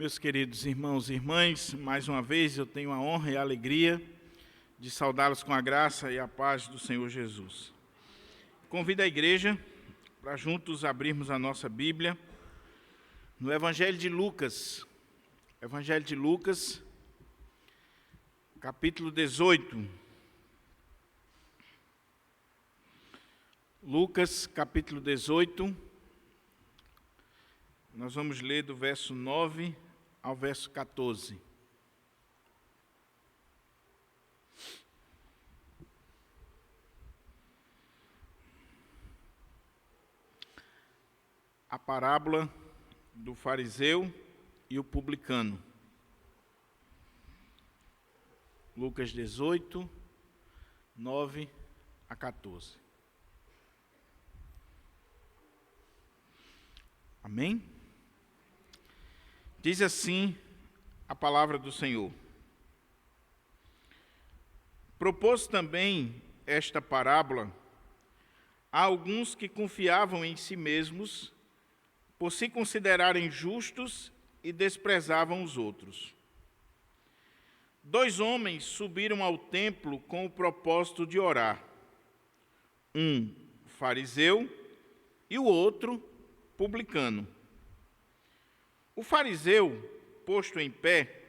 Meus queridos irmãos e irmãs, mais uma vez eu tenho a honra e a alegria de saudá-los com a graça e a paz do Senhor Jesus. Convido a igreja para juntos abrirmos a nossa Bíblia no Evangelho de Lucas. Evangelho de Lucas, capítulo 18. Lucas, capítulo 18. Nós vamos ler do verso 9 ao verso 14. A parábola do fariseu e o publicano. Lucas 18, 9 a 14. Amém? Diz assim a palavra do Senhor. Propôs também esta parábola a alguns que confiavam em si mesmos, por se considerarem justos e desprezavam os outros. 2 homens subiram ao templo com o propósito de orar. Um fariseu e o outro publicano. O fariseu, posto em pé,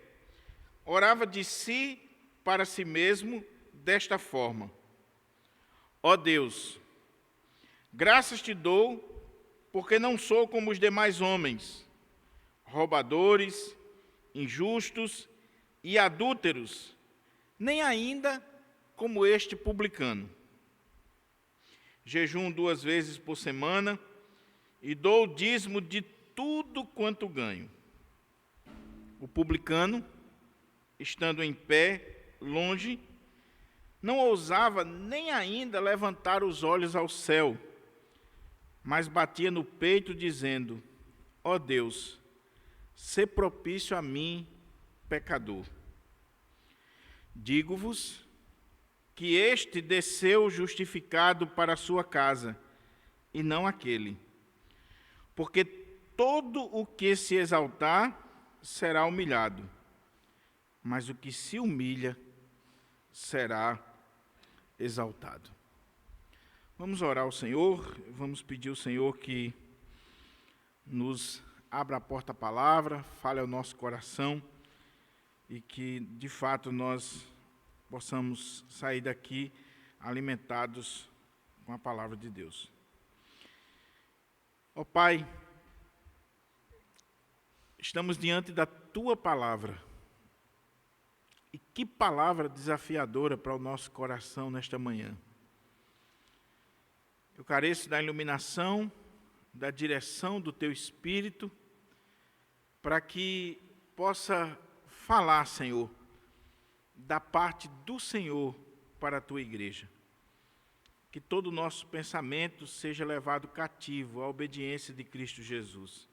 orava de si para si mesmo desta forma: Ó Deus, graças te dou, porque não sou como os demais homens, roubadores, injustos e adúlteros, nem ainda como este publicano. Jejum 2 vezes por semana e dou o dízimo de tudo quanto ganho. O publicano, estando em pé, longe, não ousava nem ainda levantar os olhos ao céu, mas batia no peito, dizendo: Ó Deus, sê propício a mim, pecador. Digo-vos que este desceu justificado para a sua casa, e não aquele. Porque todo o que se exaltar será humilhado, mas o que se humilha será exaltado. Vamos orar ao Senhor, vamos pedir ao Senhor que nos abra a porta à palavra, fale ao nosso coração e que, de fato, nós possamos sair daqui alimentados com a palavra de Deus. Ó Pai, estamos diante da Tua palavra. E que palavra desafiadora para o nosso coração nesta manhã. Eu careço da iluminação, da direção do Teu Espírito, para que possa falar, Senhor, da parte do Senhor para a Tua igreja. Que todo o nosso pensamento seja levado cativo à obediência de Cristo Jesus.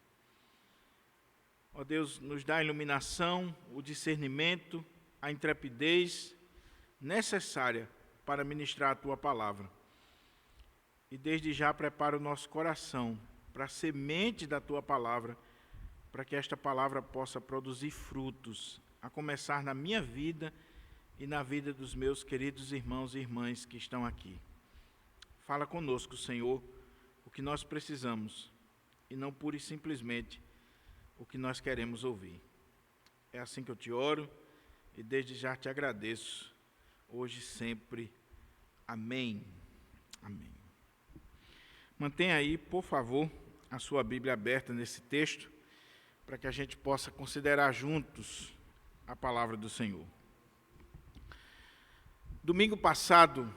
Ó Deus, nos dá a iluminação, o discernimento, a intrepidez necessária para ministrar a Tua palavra. E desde já prepara o nosso coração para a semente da Tua palavra, para que esta palavra possa produzir frutos, a começar na minha vida e na vida dos meus queridos irmãos e irmãs que estão aqui. Fala conosco, Senhor, o que nós precisamos, e não pura e simplesmente o que nós queremos ouvir. É assim que eu te oro, e desde já te agradeço, hoje e sempre. Amém. Amém. Mantenha aí, por favor, a sua Bíblia aberta nesse texto, para que a gente possa considerar juntos a palavra do Senhor. Domingo passado,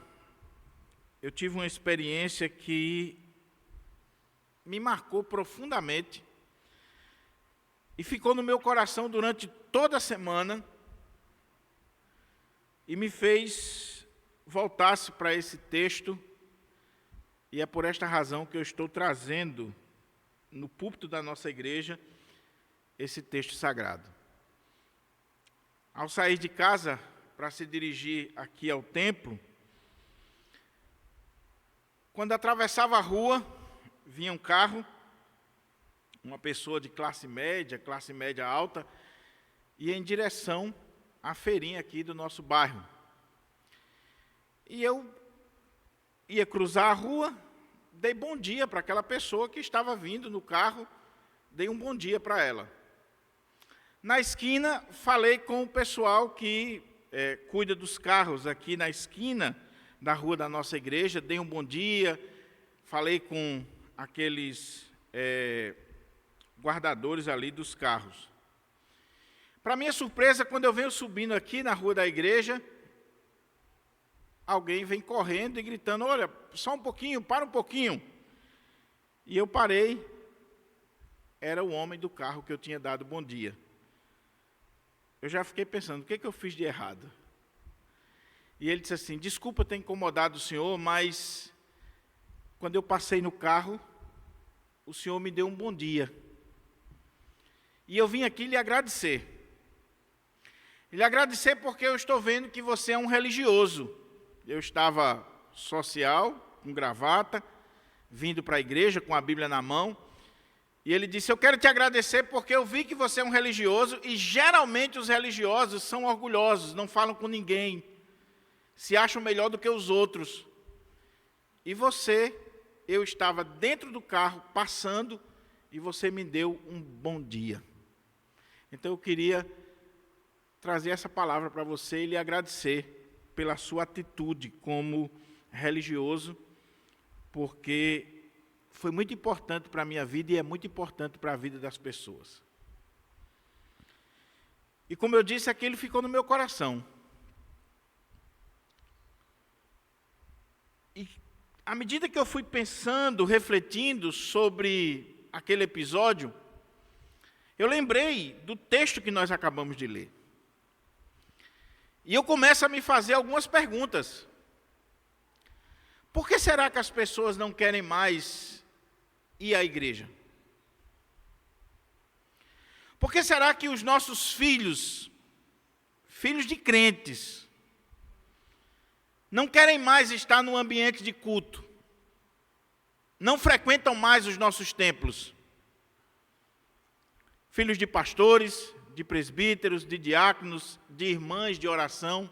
eu tive uma experiência que me marcou profundamente e ficou no meu coração durante toda a semana e me fez voltar-se para esse texto, e é por esta razão que eu estou trazendo no púlpito da nossa igreja esse texto sagrado. Ao sair de casa para se dirigir aqui ao templo, quando atravessava a rua, vinha um carro uma pessoa de classe média alta, ia em direção à feirinha aqui do nosso bairro. E eu ia cruzar a rua, dei bom dia para aquela pessoa que estava vindo no carro, dei um bom dia para ela. Na esquina, falei com o pessoal que cuida dos carros aqui na esquina da rua da nossa igreja, dei um bom dia, falei com aqueles guardadores ali dos carros. Para minha surpresa, quando eu venho subindo aqui na rua da igreja, alguém vem correndo e gritando, olha, só um pouquinho, para um pouquinho. E eu parei, era o homem do carro que eu tinha dado bom dia. Eu já fiquei pensando, o que eu fiz de errado? E ele disse assim, desculpa ter incomodado o senhor, mas quando eu passei no carro, o senhor me deu um bom dia. E eu vim aqui lhe agradecer. Lhe agradecer porque eu estou vendo que você é um religioso. Eu estava social, com gravata, vindo para a igreja com a Bíblia na mão. E ele disse, eu quero te agradecer porque eu vi que você é um religioso e geralmente os religiosos são orgulhosos, não falam com ninguém, se acham melhor do que os outros. E você, eu estava dentro do carro, passando, e você me deu um bom dia. Então eu queria trazer essa palavra para você e lhe agradecer pela sua atitude como religioso, porque foi muito importante para a minha vida e é muito importante para a vida das pessoas. E como eu disse, aquilo ficou no meu coração. E à medida que eu fui pensando, refletindo sobre aquele episódio, eu lembrei do texto que nós acabamos de ler. E eu começo a me fazer algumas perguntas. Por que será que as pessoas não querem mais ir à igreja? Por que será que os nossos filhos de crentes, não querem mais estar no ambiente de culto? Não frequentam mais os nossos templos? Filhos de pastores, de presbíteros, de diáconos, de irmãs de oração.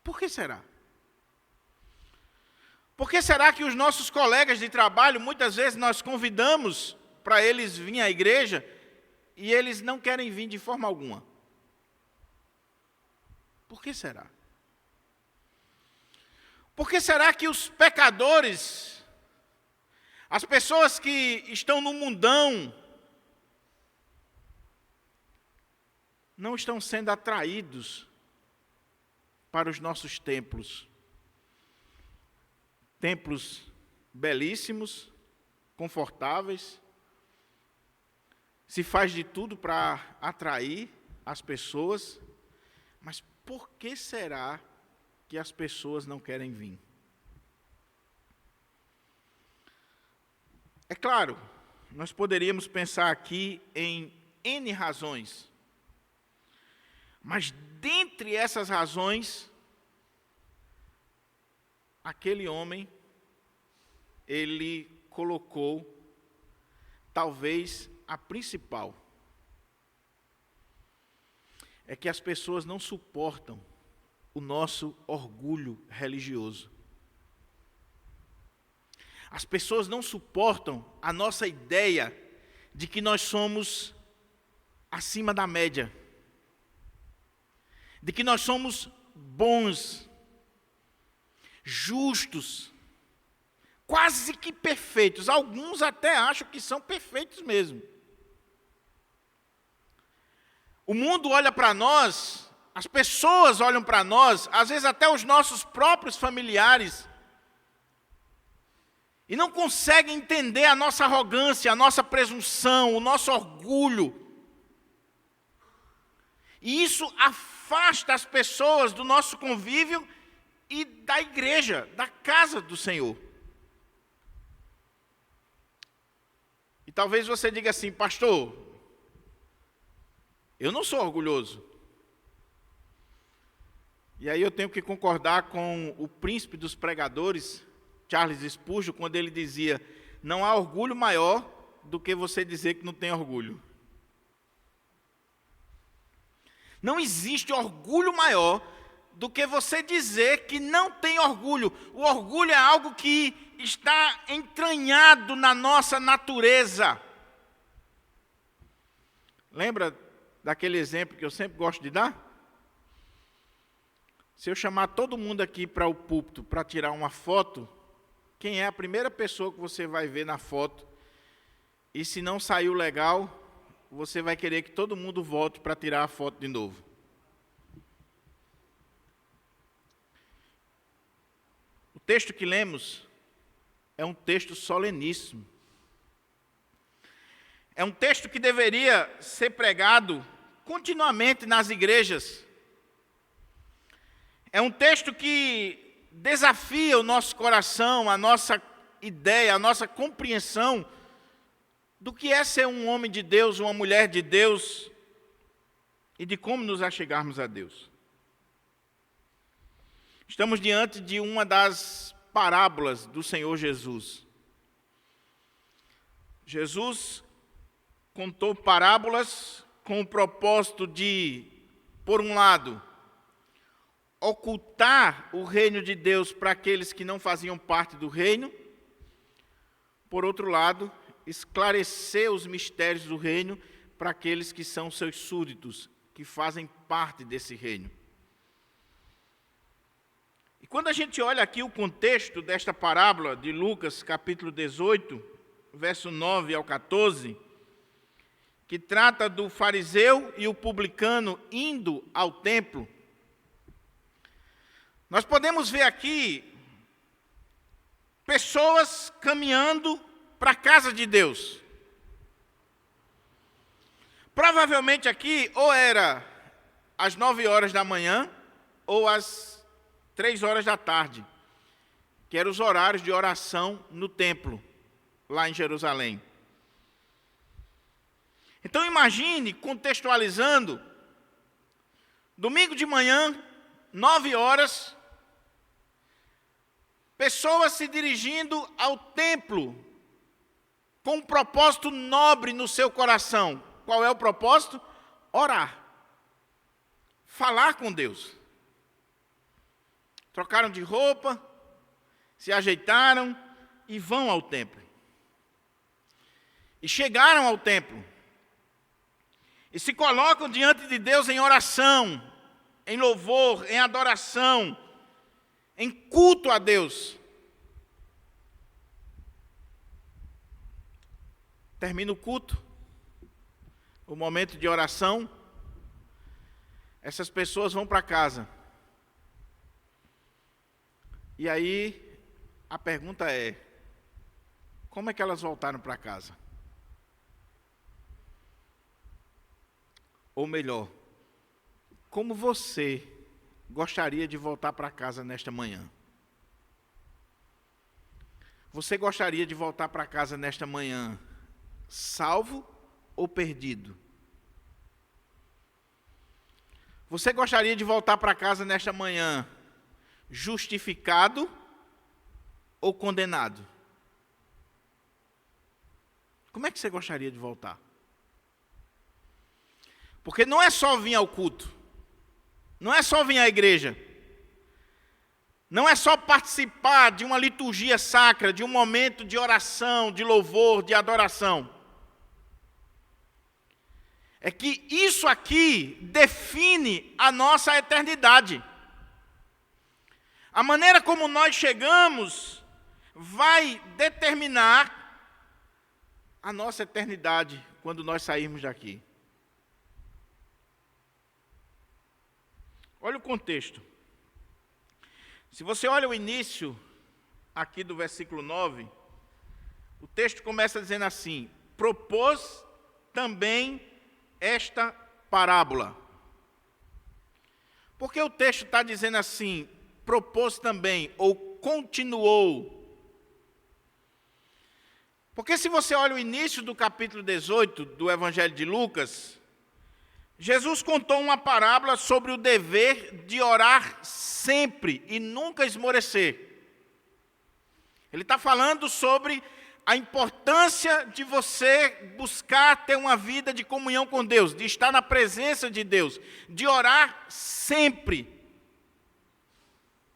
Por que será? Por que será que os nossos colegas de trabalho, muitas vezes nós convidamos para eles virem à igreja e eles não querem vir de forma alguma? Por que será? Por que será que os pecadores, as pessoas que estão no mundão, não estão sendo atraídos para os nossos templos? Templos belíssimos, confortáveis, se faz de tudo para atrair as pessoas, mas por que será que as pessoas não querem vir? É claro, nós poderíamos pensar aqui em N razões, mas dentre essas razões, aquele homem, ele colocou talvez a principal. É que as pessoas não suportam o nosso orgulho religioso. As pessoas não suportam a nossa ideia de que nós somos acima da média, de que nós somos bons, justos, quase que perfeitos. Alguns até acham que são perfeitos mesmo. O mundo olha para nós, as pessoas olham para nós, às vezes até os nossos próprios familiares, e não conseguem entender a nossa arrogância, a nossa presunção, o nosso orgulho. E isso afasta as pessoas do nosso convívio e da igreja, da casa do Senhor. E talvez você diga assim, pastor, eu não sou orgulhoso. E aí eu tenho que concordar com o príncipe dos pregadores, Charles Spurgeon, quando ele dizia, não há orgulho maior do que você dizer que não tem orgulho. Não existe orgulho maior do que você dizer que não tem orgulho. O orgulho é algo que está entranhado na nossa natureza. Lembra daquele exemplo que eu sempre gosto de dar? Se eu chamar todo mundo aqui para o púlpito para tirar uma foto, quem é a primeira pessoa que você vai ver na foto? E se não saiu legal, você vai querer que todo mundo volte para tirar a foto de novo. O texto que lemos é um texto soleníssimo. É um texto que deveria ser pregado continuamente nas igrejas. É um texto que desafia o nosso coração, a nossa ideia, a nossa compreensão do que é ser um homem de Deus, uma mulher de Deus, e de como nos achegarmos a Deus. Estamos diante de uma das parábolas do Senhor Jesus. Jesus contou parábolas com o propósito de, por um lado, ocultar o reino de Deus para aqueles que não faziam parte do reino, por outro lado, esclarecer os mistérios do reino para aqueles que são seus súditos, que fazem parte desse reino. E quando a gente olha aqui o contexto desta parábola de Lucas, capítulo 18, verso 9 ao 14, que trata do fariseu e o publicano indo ao templo, nós podemos ver aqui pessoas caminhando para a casa de Deus. Provavelmente aqui, ou era às 9 horas da manhã, ou às 3 horas da tarde, que eram os horários de oração no templo, lá em Jerusalém. Então imagine, contextualizando, domingo de manhã, 9 horas, pessoas se dirigindo ao templo, com um propósito nobre no seu coração. Qual é o propósito? Orar. Falar com Deus. Trocaram de roupa, se ajeitaram e vão ao templo. E chegaram ao templo. E se colocam diante de Deus em oração, em louvor, em adoração, em culto a Deus. Termina o culto, o momento de oração, essas pessoas vão para casa. E aí, a pergunta é, como é que elas voltaram para casa? Ou melhor, como você gostaria de voltar para casa nesta manhã? Você gostaria de voltar para casa nesta manhã salvo ou perdido? Você gostaria de voltar para casa nesta manhã justificado ou condenado? Como é que você gostaria de voltar? Porque não é só vir ao culto, não é só vir à igreja, não é só participar de uma liturgia sacra, de um momento de oração, de louvor, de adoração. É que isso aqui define a nossa eternidade. A maneira como nós chegamos vai determinar a nossa eternidade quando nós sairmos daqui. Olha o contexto. Se você olha o início aqui do versículo 9, o texto começa dizendo assim: propôs também esta parábola. Por que o texto está dizendo assim, propôs também, ou continuou? Porque se você olha o início do capítulo 18 do Evangelho de Lucas, Jesus contou uma parábola sobre o dever de orar sempre e nunca esmorecer. Ele está falando sobre a importância de você buscar ter uma vida de comunhão com Deus, de estar na presença de Deus, de orar sempre,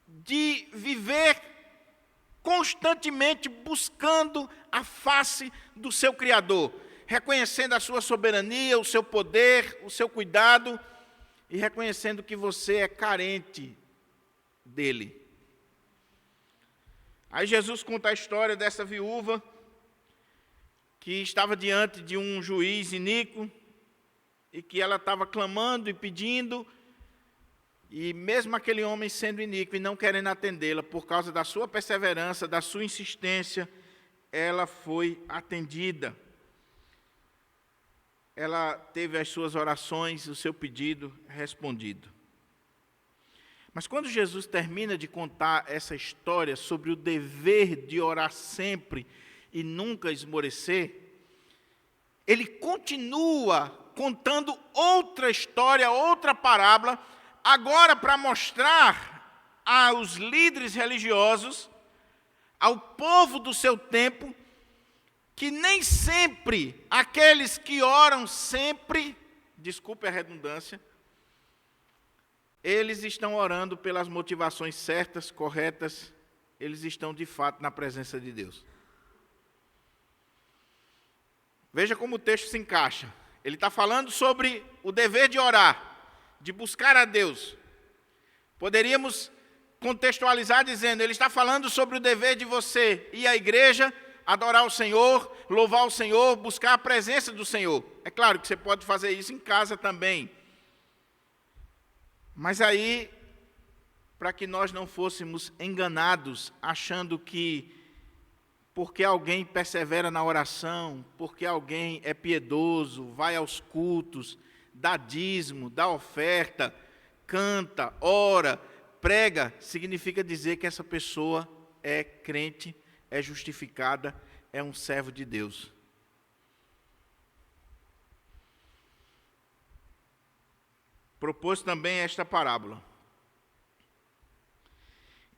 de viver constantemente buscando a face do seu Criador, reconhecendo a sua soberania, o seu poder, o seu cuidado e reconhecendo que você é carente dele. Aí Jesus conta a história dessa viúva que estava diante de um juiz iníquo e que ela estava clamando e pedindo, e mesmo aquele homem sendo iníquo e não querendo atendê-la, por causa da sua perseverança, da sua insistência, ela foi atendida. Ela teve as suas orações, o seu pedido respondido. Mas quando Jesus termina de contar essa história sobre o dever de orar sempre e nunca esmorecer, ele continua contando outra história, outra parábola, agora para mostrar aos líderes religiosos, ao povo do seu tempo, que nem sempre aqueles que oram sempre, desculpe a redundância, eles estão orando pelas motivações certas, corretas, eles estão de fato na presença de Deus. Veja como o texto se encaixa. Ele está falando sobre o dever de orar, de buscar a Deus. Poderíamos contextualizar dizendo, ele está falando sobre o dever de você ir à igreja, adorar o Senhor, louvar o Senhor, buscar a presença do Senhor. É claro que você pode fazer isso em casa também. Mas aí, para que nós não fôssemos enganados, achando que porque alguém persevera na oração, porque alguém é piedoso, vai aos cultos, dá dízimo, dá oferta, canta, ora, prega, significa dizer que essa pessoa é crente, é justificada, é um servo de Deus. Propôs também esta parábola.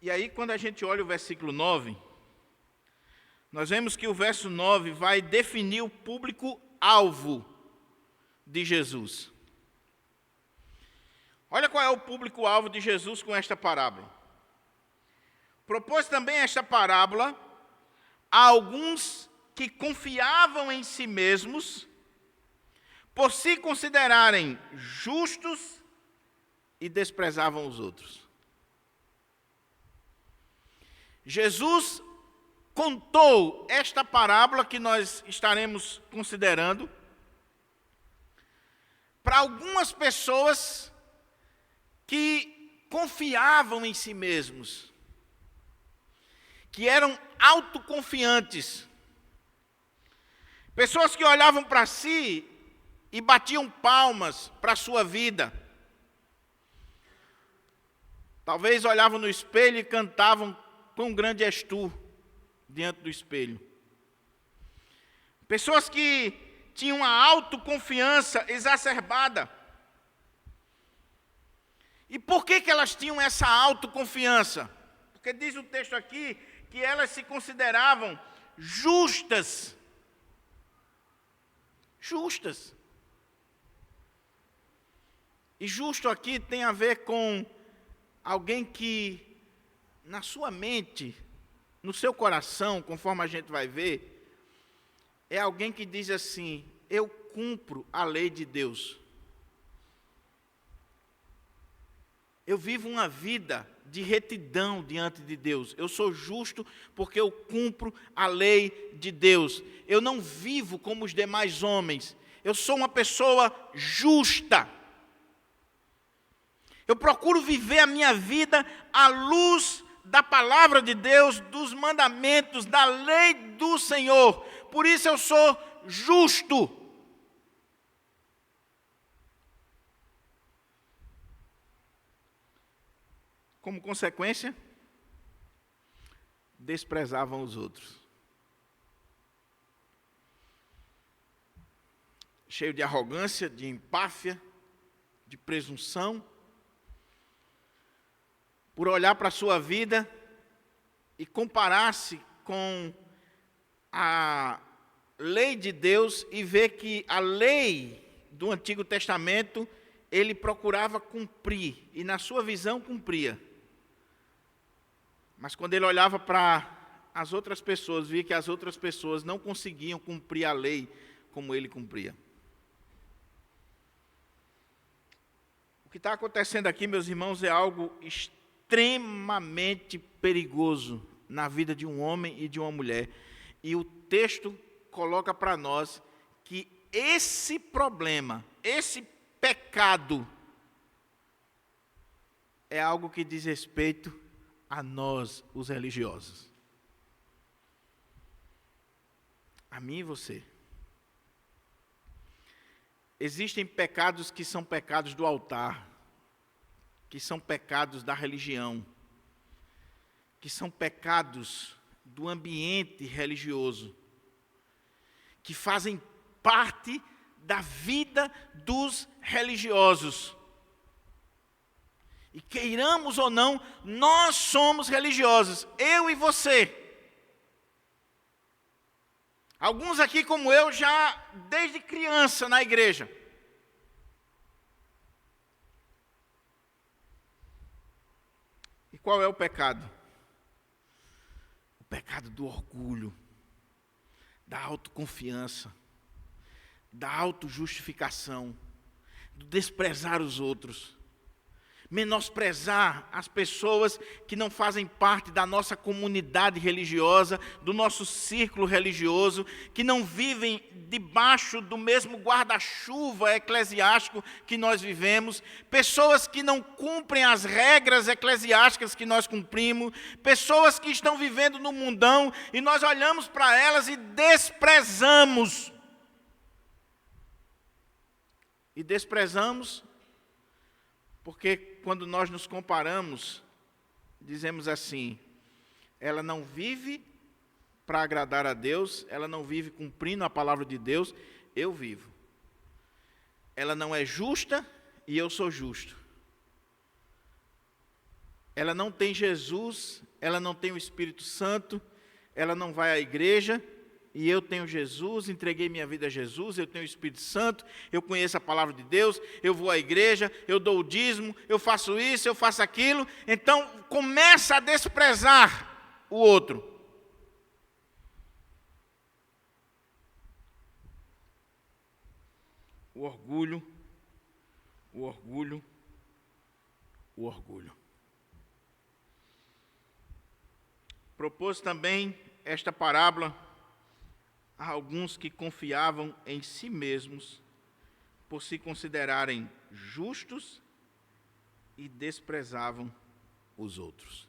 E aí, quando a gente olha o versículo 9, nós vemos que o verso 9 vai definir o público-alvo de Jesus. Olha qual é o público-alvo de Jesus com esta parábola. Propôs também esta parábola a alguns que confiavam em si mesmos, por se considerarem justos e desprezavam os outros. Jesus contou esta parábola que nós estaremos considerando para algumas pessoas que confiavam em si mesmos, que eram autoconfiantes, pessoas que olhavam para si e batiam palmas para a sua vida. Talvez olhavam no espelho e cantavam "Quão grande és tu", diante do espelho. Pessoas que tinham uma autoconfiança exacerbada. E por que elas tinham essa autoconfiança? Porque diz o texto aqui que elas se consideravam justas. Justas. E justo aqui tem a ver com alguém que, na sua mente, no seu coração, conforme a gente vai ver, é alguém que diz assim: eu cumpro a lei de Deus. Eu vivo uma vida de retidão diante de Deus. Eu sou justo porque eu cumpro a lei de Deus. Eu não vivo como os demais homens. Eu sou uma pessoa justa. Eu procuro viver a minha vida à luz da palavra de Deus, dos mandamentos, da lei do Senhor. Por isso eu sou justo. Como consequência, desprezavam os outros. Cheio de arrogância, de empáfia, de presunção, por olhar para a sua vida e comparar-se com a lei de Deus e vê que a lei do Antigo Testamento ele procurava cumprir, e na sua visão cumpria. Mas quando ele olhava para as outras pessoas, via que as outras pessoas não conseguiam cumprir a lei como ele cumpria. O que está acontecendo aqui, meus irmãos, é algo extremamente perigoso na vida de um homem e de uma mulher. E o texto coloca para nós que esse problema, esse pecado, é algo que diz respeito a nós, os religiosos. A mim e você. Existem pecados que são pecados do altar, que são pecados da religião, que são pecados do ambiente religioso, que fazem parte da vida dos religiosos. E queiramos ou não, nós somos religiosos, eu e você. Alguns aqui, como eu, já desde criança na igreja. E qual é o pecado? O pecado do orgulho, da autoconfiança, da autojustificação, do desprezar os outros, menosprezar as pessoas que não fazem parte da nossa comunidade religiosa, do nosso círculo religioso, que não vivem debaixo do mesmo guarda-chuva eclesiástico que nós vivemos, pessoas que não cumprem as regras eclesiásticas que nós cumprimos, pessoas que estão vivendo no mundão e nós olhamos para elas e desprezamos. E desprezamos porque quando nós nos comparamos, dizemos assim, ela não vive para agradar a Deus, ela não vive cumprindo a palavra de Deus, eu vivo. Ela não é justa e eu sou justo. Ela não tem Jesus, ela não tem o Espírito Santo, ela não vai à igreja, e eu tenho Jesus, entreguei minha vida a Jesus, eu tenho o Espírito Santo, eu conheço a palavra de Deus, eu vou à igreja, eu dou o dízimo, eu faço isso, eu faço aquilo. Então, começa a desprezar o outro. O orgulho, o orgulho, o orgulho. Propôs também esta parábola a alguns que confiavam em si mesmos por se considerarem justos e desprezavam os outros.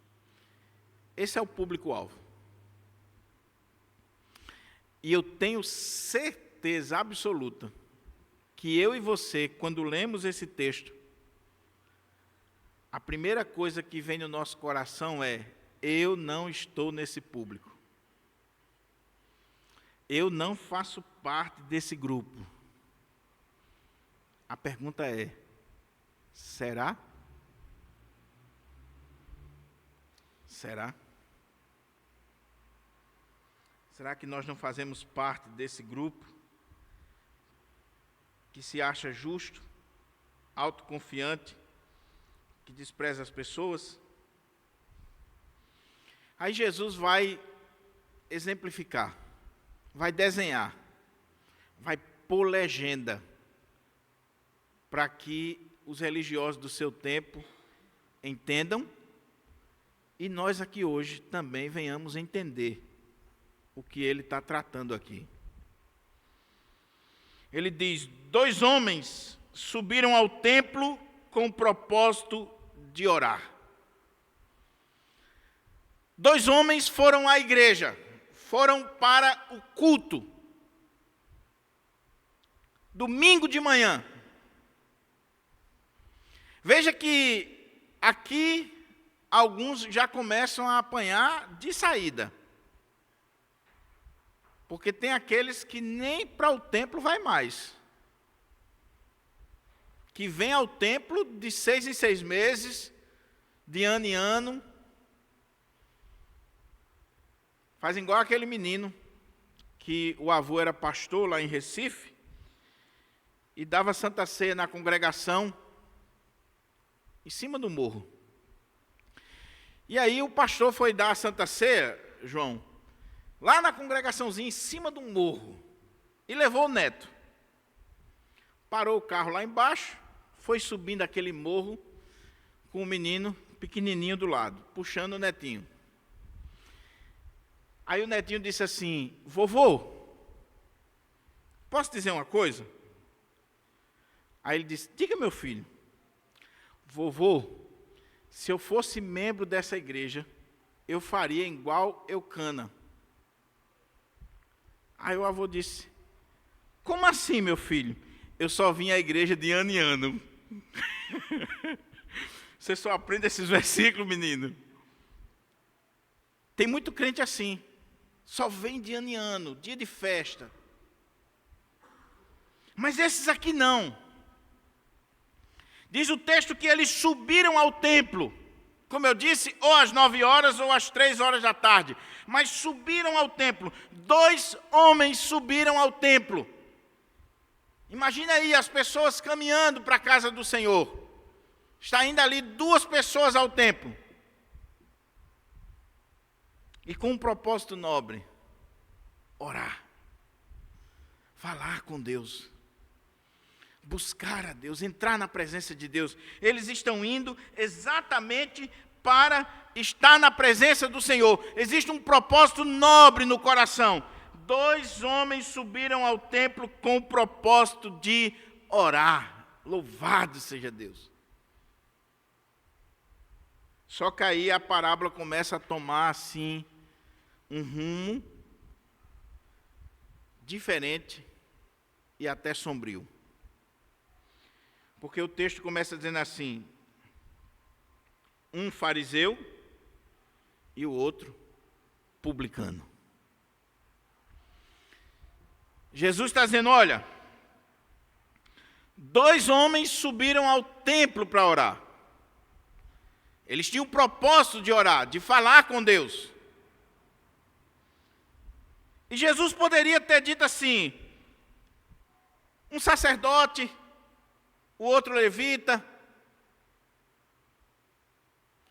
Esse é o público-alvo. E eu tenho certeza absoluta que eu e você, quando lemos esse texto, a primeira coisa que vem no nosso coração é: eu não estou nesse público. Eu não faço parte desse grupo. A pergunta é: será? Será? Será que nós não fazemos parte desse grupo que se acha justo, autoconfiante, que despreza as pessoas? Aí Jesus vai exemplificar, vai desenhar, vai pôr legenda, para que os religiosos do seu tempo entendam, e nós aqui hoje também venhamos entender o que ele está tratando aqui. Ele diz: 2 homens subiram ao templo com o propósito de orar. 2 homens foram à igreja, foram para o culto, domingo de manhã. Veja que aqui alguns já começam a apanhar de saída, porque tem aqueles que nem para o templo vai mais, que vem ao templo de 6 em 6 meses, de ano em ano. Faz igual aquele menino que o avô era pastor lá em Recife e dava Santa Ceia na congregação em cima do morro. E aí o pastor foi dar a Santa Ceia, João, lá na congregaçãozinha, em cima do morro, e levou o neto. Parou o carro lá embaixo, foi subindo aquele morro com o menino pequenininho do lado, puxando o netinho. Aí o netinho disse assim: vovô, posso dizer uma coisa? Aí ele disse: diga, meu filho. Vovô, se eu fosse membro dessa igreja, eu faria igual Eucana. Aí o avô disse: como assim, meu filho? Eu só vim à igreja de ano em ano. Você só aprende esses versículos, menino. Tem muito crente assim. Só vem de ano em ano, dia de festa. Mas esses aqui não. Diz o texto que eles subiram ao templo. Como eu disse, ou às 9 horas ou às 3 horas da tarde. Mas subiram ao templo. 2 homens subiram ao templo. Imagina aí as pessoas caminhando para a casa do Senhor. Está indo ali 2 pessoas ao templo. E com um propósito nobre: orar, falar com Deus, buscar a Deus, entrar na presença de Deus. Eles estão indo exatamente para estar na presença do Senhor. Existe um propósito nobre no coração. 2 homens subiram ao templo com o propósito de orar. Louvado seja Deus. Só que aí a parábola começa a tomar assim um rumo diferente e até sombrio. Porque o texto começa dizendo assim: um fariseu e o outro publicano. Jesus está dizendo: olha, 2 homens subiram ao templo para orar. Eles tinham o propósito de orar, de falar com Deus. E Jesus poderia ter dito assim: um sacerdote, o outro levita,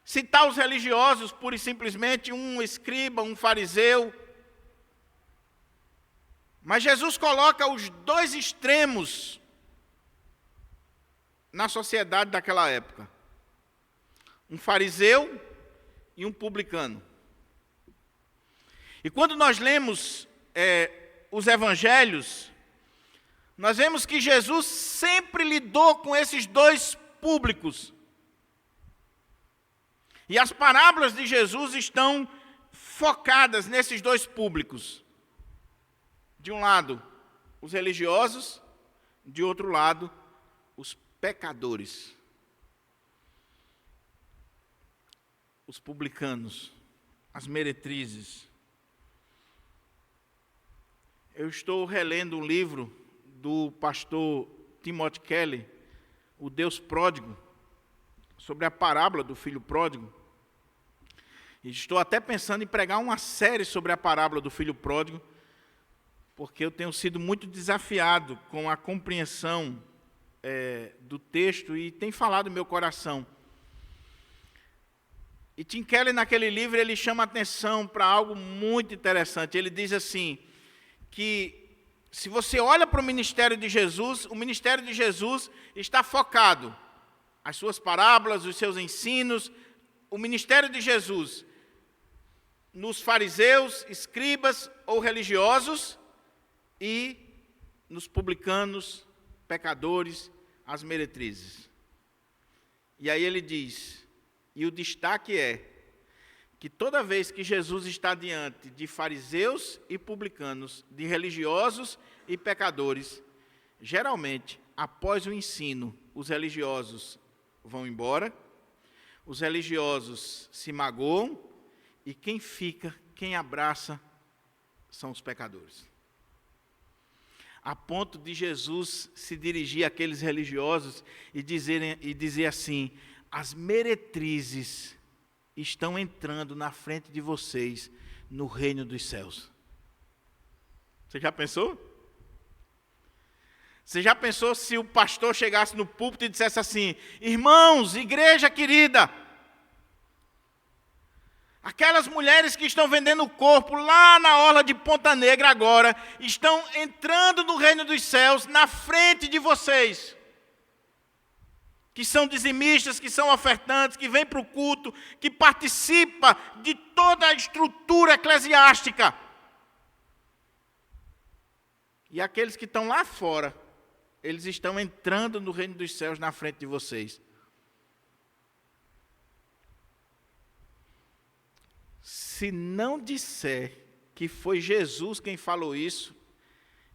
citar os religiosos, pura e simplesmente, um escriba, um fariseu. Mas Jesus coloca os 2 extremos na sociedade daquela época: um fariseu e um publicano. E quando nós lemos os evangelhos, nós vemos que Jesus sempre lidou com esses 2 públicos. E as parábolas de Jesus estão focadas nesses 2 públicos. De um lado, os religiosos, de outro lado, os pecadores. Os publicanos, as meretrizes. Eu estou relendo um livro do pastor Timothy Keller, O Deus Pródigo, sobre a parábola do filho pródigo. E estou até pensando em pregar uma série sobre a parábola do filho pródigo, porque eu tenho sido muito desafiado com a compreensão do texto e tem falado no meu coração. E Tim Keller, naquele livro, ele chama atenção para algo muito interessante. Ele diz assim, que se você olha para o ministério de Jesus, o ministério de Jesus está focado, as suas parábolas, os seus ensinos, o ministério de Jesus, nos fariseus, escribas ou religiosos e nos publicanos, pecadores, as meretrizes. E aí ele diz, e o destaque é que toda vez que Jesus está diante de fariseus e publicanos, de religiosos e pecadores, geralmente, após o ensino, os religiosos vão embora, os religiosos se magoam, e quem fica, quem abraça, são os pecadores. A ponto de Jesus se dirigir àqueles religiosos e dizer assim: as meretrizes estão entrando na frente de vocês no reino dos céus. Você já pensou? Você já pensou se o pastor chegasse no púlpito e dissesse assim: irmãos, igreja querida, aquelas mulheres que estão vendendo o corpo lá na orla de Ponta Negra agora, estão entrando no reino dos céus na frente de vocês, que são dizimistas, que são ofertantes, que vêm para o culto, que participam de toda a estrutura eclesiástica. E aqueles que estão lá fora, eles estão entrando no reino dos céus na frente de vocês. Se não disser que foi Jesus quem falou isso,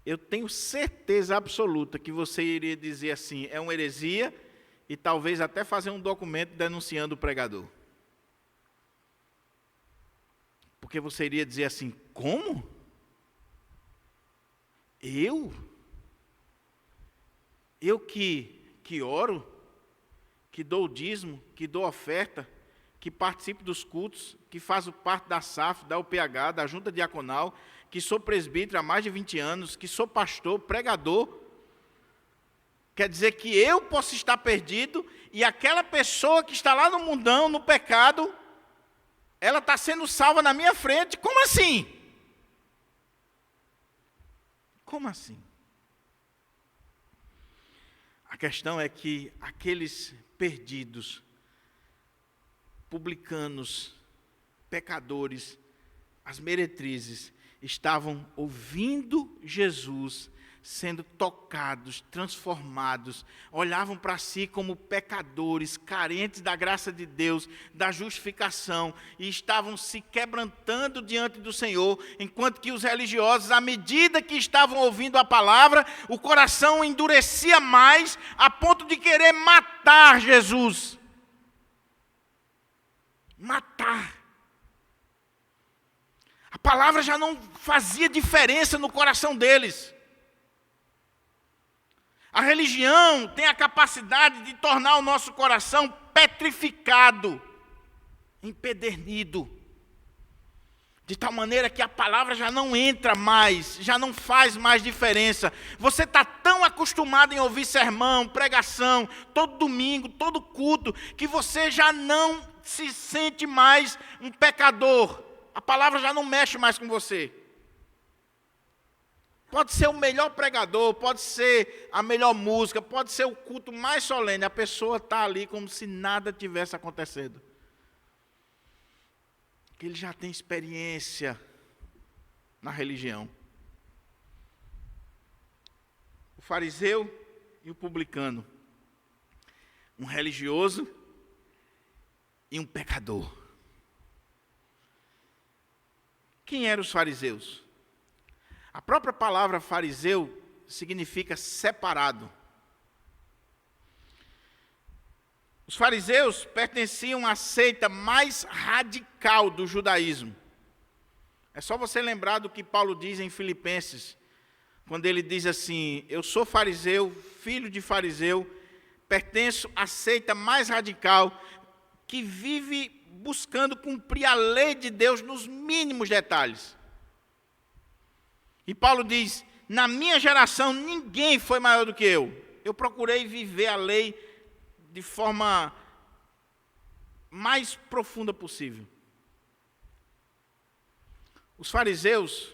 eu tenho certeza absoluta que você iria dizer assim: é uma heresia, e talvez até fazer um documento denunciando o pregador. Porque você iria dizer assim: como? Eu que oro, que dou o dízimo, que dou oferta, que participo dos cultos, que faço parte da SAF, da UPH, da Junta Diaconal, que sou presbítero há mais de 20 anos, que sou pastor, pregador. Quer dizer que eu posso estar perdido e aquela pessoa que está lá no mundão, no pecado, ela está sendo salva na minha frente. Como assim? Como assim? A questão é que aqueles perdidos, publicanos, pecadores, as meretrizes, estavam ouvindo Jesus, sendo tocados, transformados, olhavam para si como pecadores, carentes da graça de Deus, da justificação, e estavam se quebrantando diante do Senhor, enquanto que os religiosos, à medida que estavam ouvindo a palavra, o coração endurecia mais, a ponto de querer matar Jesus. Matar. A palavra já não fazia diferença no coração deles. A religião tem a capacidade de tornar o nosso coração petrificado, empedernido, de tal maneira que a palavra já não entra mais, já não faz mais diferença. Você está tão acostumado em ouvir sermão, pregação, todo domingo, todo culto, que você já não se sente mais um pecador. A palavra já não mexe mais com você. Pode ser o melhor pregador, pode ser a melhor música, pode ser o culto mais solene. A pessoa está ali como se nada tivesse acontecendo. Porque ele já tem experiência na religião. O fariseu e o publicano. Um religioso e um pecador. Quem eram os fariseus? A própria palavra fariseu significa separado. Os fariseus pertenciam à seita mais radical do judaísmo. É só você lembrar do que Paulo diz em Filipenses, quando ele diz assim: eu sou fariseu, filho de fariseu, pertenço à seita mais radical, que vive buscando cumprir a lei de Deus nos mínimos detalhes. E Paulo diz: na minha geração ninguém foi maior do que eu. Eu procurei viver a lei de forma mais profunda possível. Os fariseus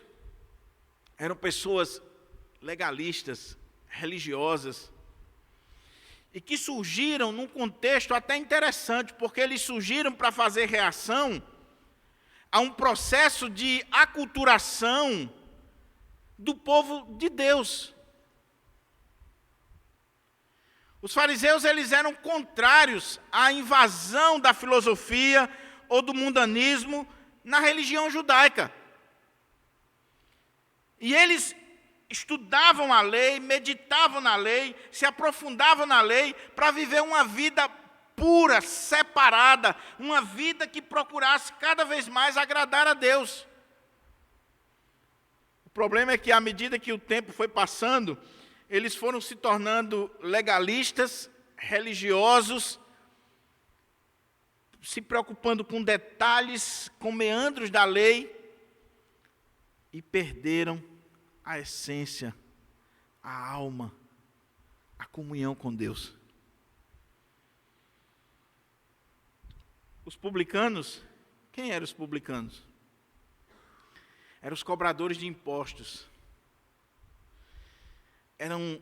eram pessoas legalistas, religiosas, e que surgiram num contexto até interessante, porque eles surgiram para fazer reação a um processo de aculturação do povo de Deus. Os fariseus, eles eram contrários à invasão da filosofia ou do mundanismo na religião judaica. E eles estudavam a lei, meditavam na lei, se aprofundavam na lei para viver uma vida pura, separada, uma vida que procurasse cada vez mais agradar a Deus. O problema é que, à medida que o tempo foi passando, eles foram se tornando legalistas, religiosos, se preocupando com detalhes, com meandros da lei, e perderam a essência, a alma, a comunhão com Deus. Os publicanos, quem eram os publicanos? Eram os cobradores de impostos. Eram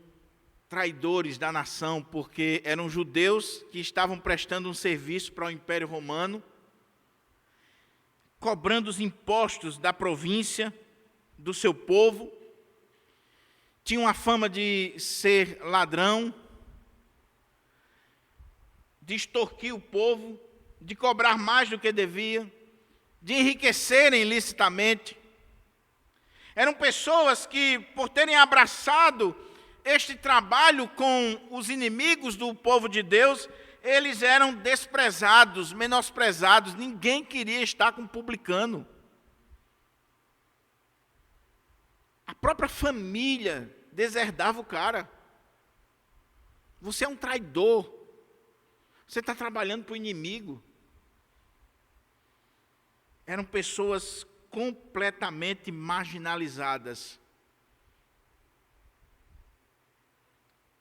traidores da nação, porque eram judeus que estavam prestando um serviço para o Império Romano, cobrando os impostos da província, do seu povo. Tinham a fama de ser ladrão, de extorquir o povo, de cobrar mais do que devia, de enriquecerem ilicitamente. Eram pessoas que, por terem abraçado este trabalho com os inimigos do povo de Deus, eles eram desprezados, menosprezados. Ninguém queria estar com um publicano. A própria família deserdava o cara. Você é um traidor. Você está trabalhando para o inimigo. Eram pessoas completamente marginalizadas.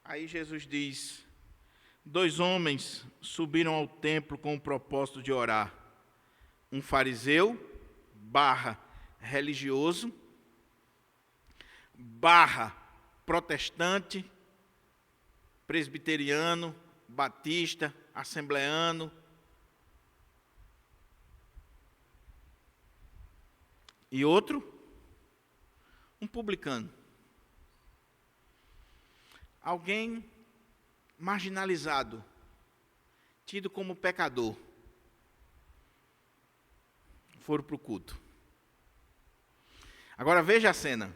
Aí Jesus diz: 2 homens subiram ao templo com o propósito de orar. Um fariseu, religioso, protestante, presbiteriano, batista, assembleano. E outro, um publicano. Alguém marginalizado, tido como pecador. Foram para o culto. Agora veja a cena.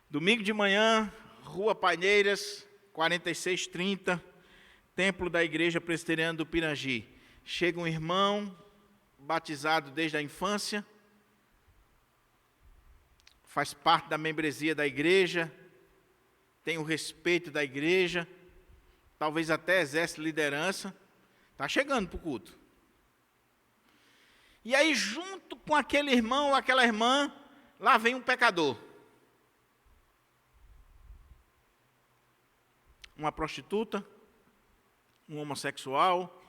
Domingo de manhã, Rua Paineiras, 4630, templo da Igreja Presbiteriana do Pirangi. Chega um irmão, batizado desde a infância, faz parte da membresia da igreja, tem o respeito da igreja, talvez até exerce liderança, está chegando para o culto. E aí, junto com aquele irmão ou aquela irmã, lá vem um pecador. Uma prostituta, um homossexual,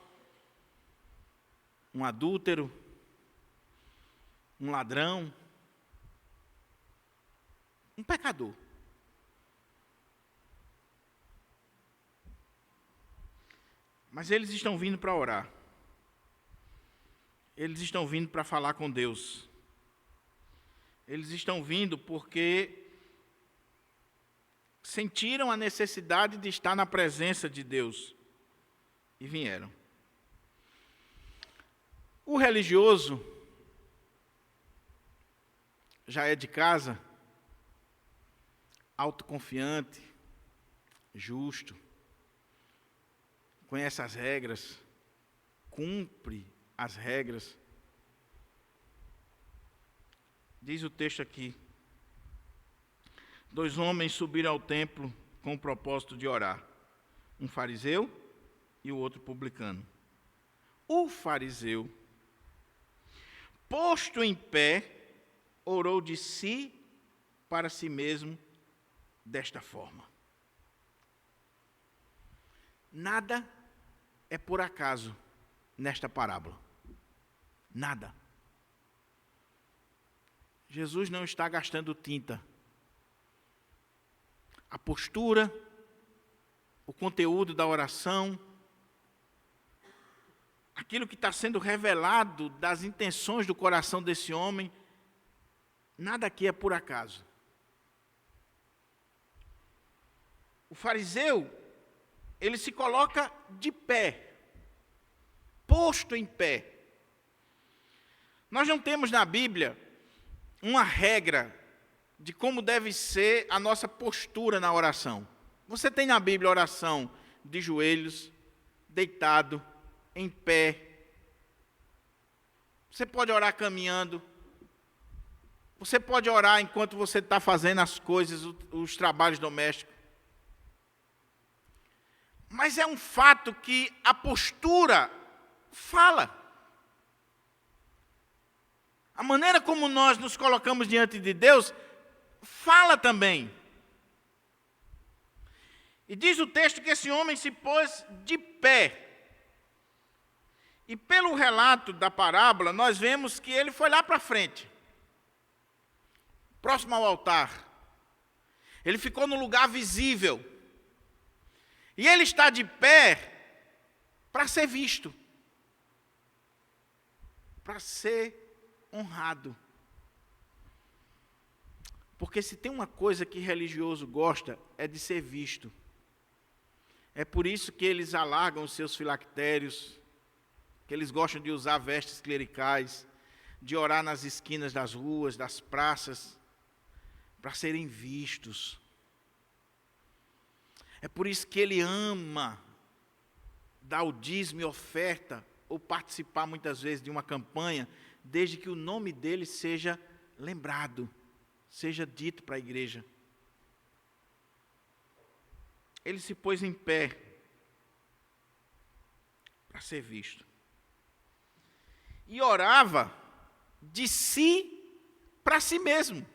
um adúltero, um ladrão, um pecador. Mas eles estão vindo para orar. Eles estão vindo para falar com Deus. Eles estão vindo porque sentiram a necessidade de estar na presença de Deus. E vieram. O religioso já é de casa, autoconfiante, justo, conhece as regras, cumpre as regras. Diz o texto aqui: 2 homens subiram ao templo com o propósito de orar, um fariseu e o outro publicano. O fariseu, posto em pé, orou de si para si mesmo desta forma: nada é por acaso nesta parábola. Nada. Jesus não está gastando tinta. A postura, o conteúdo da oração, aquilo que está sendo revelado das intenções do coração desse homem, nada aqui é por acaso. O fariseu, ele se coloca de pé, posto em pé. Nós não temos na Bíblia uma regra de como deve ser a nossa postura na oração. Você tem na Bíblia oração de joelhos, deitado, em pé. Você pode orar caminhando. Você pode orar enquanto você está fazendo as coisas, os trabalhos domésticos. Mas é um fato que a postura fala. A maneira como nós nos colocamos diante de Deus fala também. E diz o texto que esse homem se pôs de pé. E pelo relato da parábola, nós vemos que ele foi lá para frente, próximo ao altar. Ele ficou no lugar visível. E ele está de pé para ser visto, para ser honrado. Porque se tem uma coisa que religioso gosta, é de ser visto. É por isso que eles alargam os seus filactérios, que eles gostam de usar vestes clericais, de orar nas esquinas das ruas, das praças, para serem vistos. É por isso que ele ama dar o dízimo e oferta, ou participar muitas vezes de uma campanha, desde que o nome dele seja lembrado, seja dito para a igreja. Ele se pôs em pé para ser visto. E orava de si para si mesmo.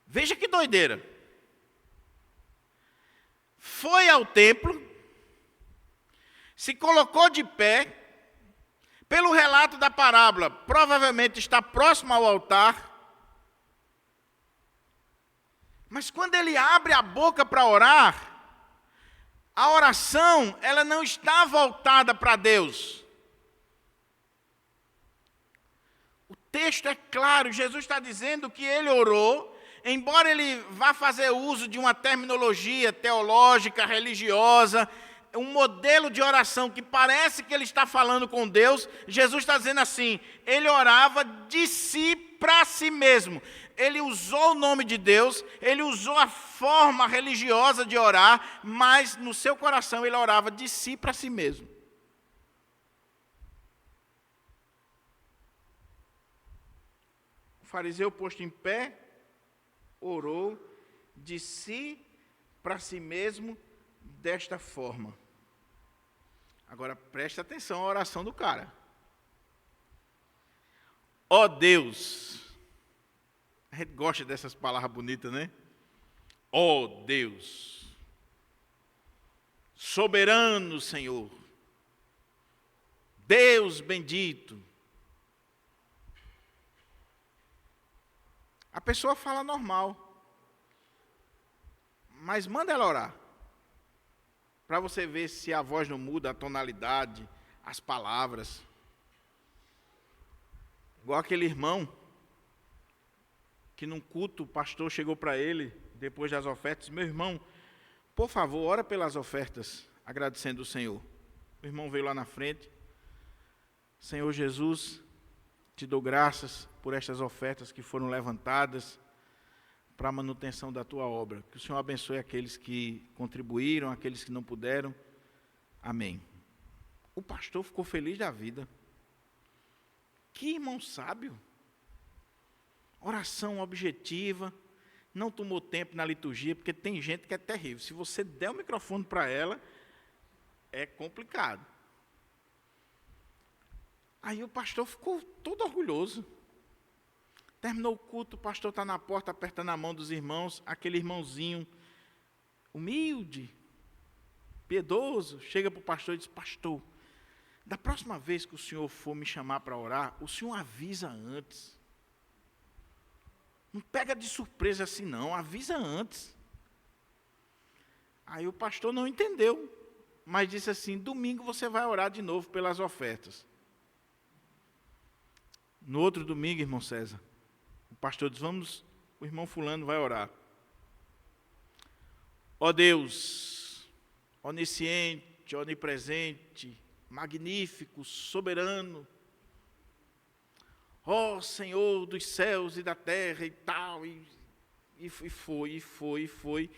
Veja que doideira. Foi ao templo, se colocou de pé, pelo relato da parábola, provavelmente está próximo ao altar, mas quando ele abre a boca para orar, a oração, ela não está voltada para Deus. O texto é claro, Jesus está dizendo que ele orou, embora ele vá fazer uso de uma terminologia teológica, religiosa, um modelo de oração que parece que ele está falando com Deus, Jesus está dizendo assim, ele orava de si para si mesmo. Ele usou o nome de Deus, ele usou a forma religiosa de orar, mas no seu coração ele orava de si para si mesmo. O fariseu posto em pé, orou de si para si mesmo desta forma. Agora preste atenção à oração do cara. Ó Deus, a gente gosta dessas palavras bonitas, né? Ó Deus, soberano Senhor, Deus bendito. A pessoa fala normal, mas manda ela orar, para você ver se a voz não muda, a tonalidade, as palavras. Igual aquele irmão, que num culto o pastor chegou para ele, depois das ofertas, meu irmão, por favor, ora pelas ofertas, agradecendo o Senhor. O irmão veio lá na frente, Senhor Jesus, te dou graças por estas ofertas que foram levantadas para a manutenção da tua obra. Que o Senhor abençoe aqueles que contribuíram, aqueles que não puderam. Amém. O pastor ficou feliz da vida. Que irmão sábio. Oração objetiva. Não tomou tempo na liturgia, porque tem gente que é terrível. Se você der o microfone para ela, é complicado. Aí o pastor ficou todo orgulhoso. Terminou o culto, o pastor está na porta apertando a mão dos irmãos, aquele irmãozinho humilde, piedoso, chega para o pastor e diz, pastor, da próxima vez que o senhor for me chamar para orar, o senhor avisa antes. Não pega de surpresa assim não, avisa antes. Aí o pastor não entendeu, mas disse assim, domingo você vai orar de novo pelas ofertas. No outro domingo, irmão César, o pastor diz, o irmão fulano vai orar. Ó Deus, onisciente, onipresente, magnífico, soberano, ó Senhor dos céus e da terra e tal, e foi.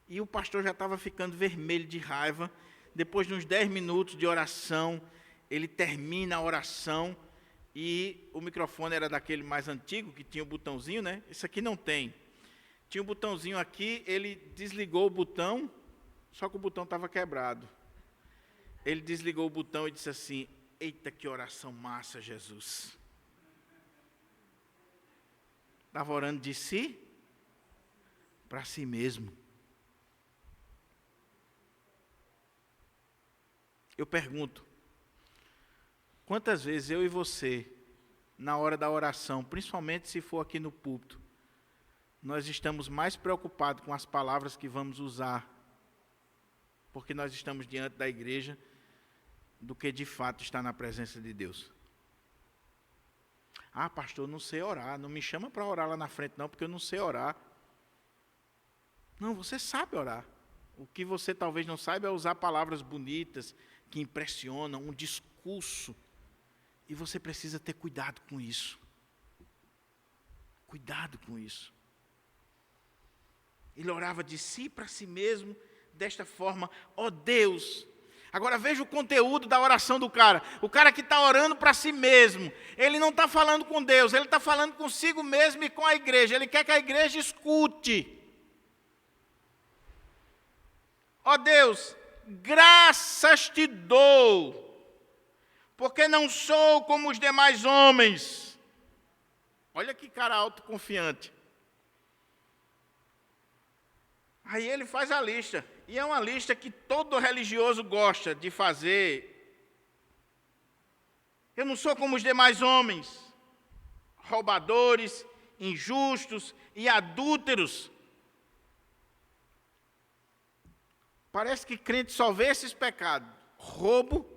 E o pastor já estava ficando vermelho de raiva. Depois de uns 10 minutos de oração, ele termina a oração, e o microfone era daquele mais antigo, que tinha o botãozinho, né? Esse aqui não tem. Tinha um botãozinho aqui, ele desligou o botão, só que o botão estava quebrado. Ele desligou o botão e disse assim, eita, que oração massa, Jesus. Estava orando de si para si mesmo. Eu pergunto, quantas vezes eu e você, na hora da oração, principalmente se for aqui no púlpito, nós estamos mais preocupados com as palavras que vamos usar, porque nós estamos diante da igreja, do que de fato estar na presença de Deus. Ah, pastor, eu não sei orar, não me chama para orar lá na frente não, porque eu não sei orar. Não, você sabe orar. O que você talvez não saiba é usar palavras bonitas, que impressionam, um discurso. E você precisa ter cuidado com isso. Cuidado com isso. Ele orava de si para si mesmo, desta forma, ó Deus. Agora veja o conteúdo da oração do cara. O cara que está orando para si mesmo, ele não está falando com Deus, ele está falando consigo mesmo e com a igreja. Ele quer que a igreja escute. Ó Deus, graças te dou, porque não sou como os demais homens. Olha que cara autoconfiante. Aí ele faz a lista, e é uma lista que todo religioso gosta de fazer. Eu não sou como os demais homens, roubadores, injustos e adúlteros. Parece que crente só vê esses pecados: roubo,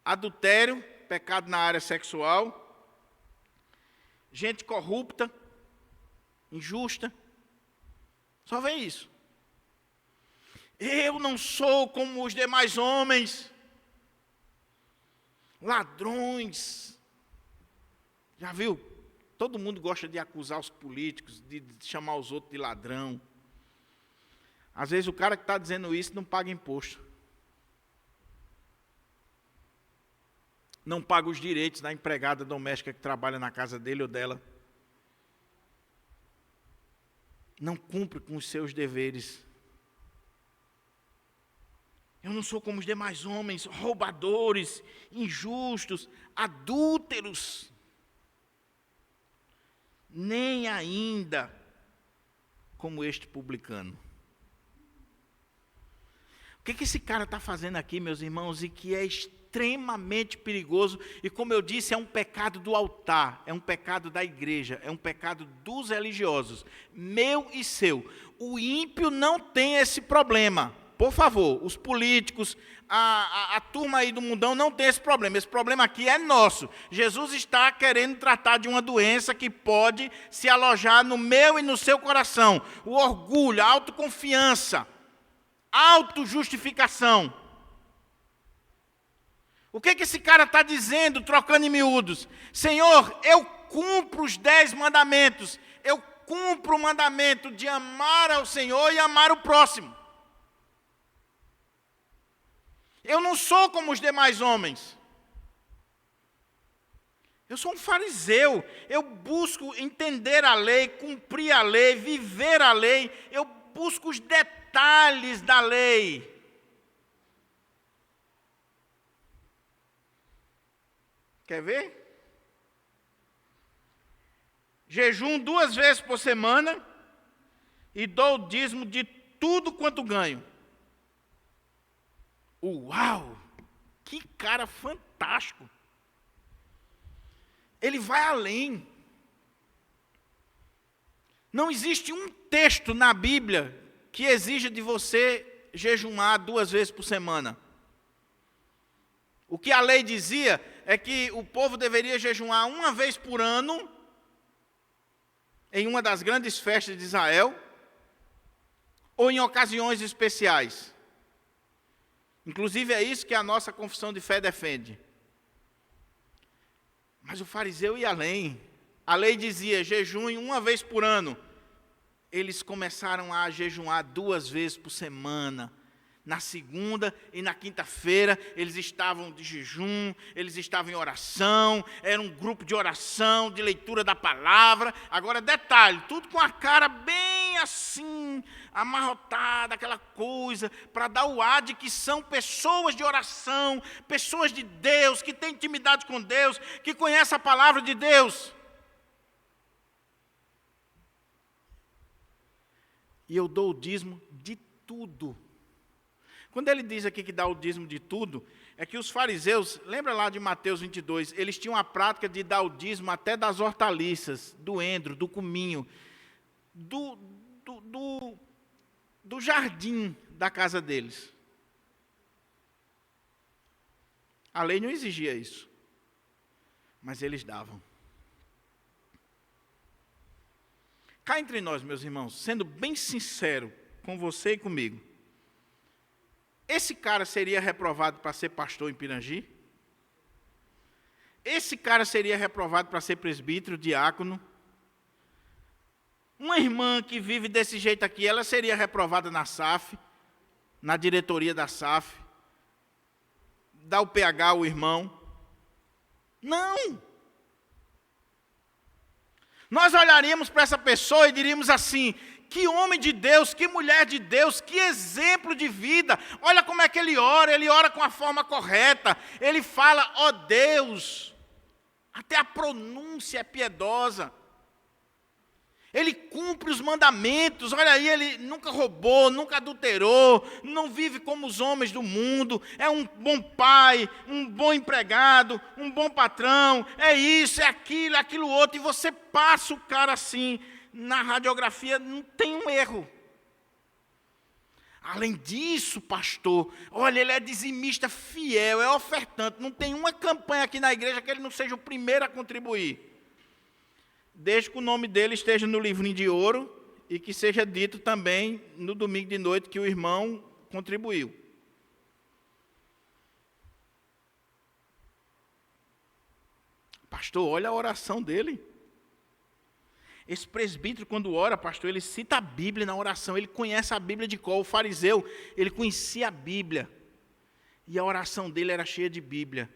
adultério, pecado na área sexual, gente corrupta, injusta. Só vê isso. Eu não sou como os demais homens, ladrões. Já viu? Todo mundo gosta de acusar os políticos, de chamar os outros de ladrão. Às vezes o cara que está dizendo isso não paga imposto. Não paga os direitos da empregada doméstica que trabalha na casa dele ou dela. Não cumpre com os seus deveres. Eu não sou como os demais homens, roubadores, injustos, adúlteros. Nem ainda como este publicano. O que esse cara está fazendo aqui, meus irmãos, e que é extremamente perigoso, e como eu disse, é um pecado do altar, é um pecado da igreja, é um pecado dos religiosos, meu e seu. O ímpio não tem esse problema. Por favor, os políticos, a turma aí do mundão não tem esse problema. Esse problema aqui é nosso. Jesus está querendo tratar de uma doença que pode se alojar no meu e no seu coração. O orgulho, a autoconfiança, a autojustificação. O que esse cara está dizendo, trocando em miúdos? Senhor, eu cumpro os 10 mandamentos. Eu cumpro o mandamento de amar ao Senhor e amar o próximo. Eu não sou como os demais homens. Eu sou um fariseu. Eu busco entender a lei, cumprir a lei, viver a lei. Eu busco os detalhes da lei. Quer ver? Jejum 2 vezes por semana e dou o dízimo de tudo quanto ganho. Uau! Que cara fantástico! Ele vai além. Não existe um texto na Bíblia que exija de você jejumar 2 vezes por semana. O que a lei dizia é que o povo deveria jejuar 1 vez por ano, em uma das grandes festas de Israel, ou em ocasiões especiais. Inclusive é isso que a nossa confissão de fé defende. Mas o fariseu ia além. A lei dizia, jejum 1 vez por ano. Eles começaram a jejuar 2 vezes por semana. Na segunda e na quinta-feira, eles estavam de jejum, eles estavam em oração, era um grupo de oração, de leitura da palavra. Agora, detalhe, tudo com a cara bem assim, amarrotada, aquela coisa, para dar o ar de que são pessoas de oração, pessoas de Deus, que têm intimidade com Deus, que conhecem a palavra de Deus. e eu dou o dízimo de tudo. Quando ele diz aqui que dá o dízimo de tudo, é que os fariseus, lembra lá de Mateus 22, eles tinham a prática de dar o dízimo até das hortaliças, do endro, do cominho, do jardim da casa deles. A lei não exigia isso, mas eles davam. Cá entre nós, meus irmãos, sendo bem sincero com você e comigo, esse cara seria reprovado para ser pastor em Pirangi? Esse cara seria reprovado para ser presbítero, diácono? Uma irmã que vive desse jeito aqui, ela seria reprovada na SAF, na diretoria da SAF? Dá o PH ao irmão? Não! Nós olharíamos para essa pessoa e diríamos assim: que homem de Deus, que mulher de Deus, que exemplo de vida. Olha como é que ele ora com a forma correta. Ele fala, ó Deus, até a pronúncia é piedosa. Ele cumpre os mandamentos, olha aí, ele nunca roubou, nunca adulterou, não vive como os homens do mundo, é um bom pai, um bom empregado, um bom patrão, é isso, é aquilo outro, e você passa o cara assim, na radiografia não tem um erro. Além disso, pastor, olha, ele é dizimista fiel, é ofertante, não tem uma campanha aqui na igreja que ele não seja o primeiro a contribuir. Desde que o nome dele esteja no livrinho de ouro e que seja dito também no domingo de noite que o irmão contribuiu. Pastor, olha a oração dele. Esse presbítero, quando ora, pastor, ele cita a Bíblia na oração, ele conhece a Bíblia de cor. O fariseu, ele conhecia a Bíblia. E a oração dele era cheia de Bíblia.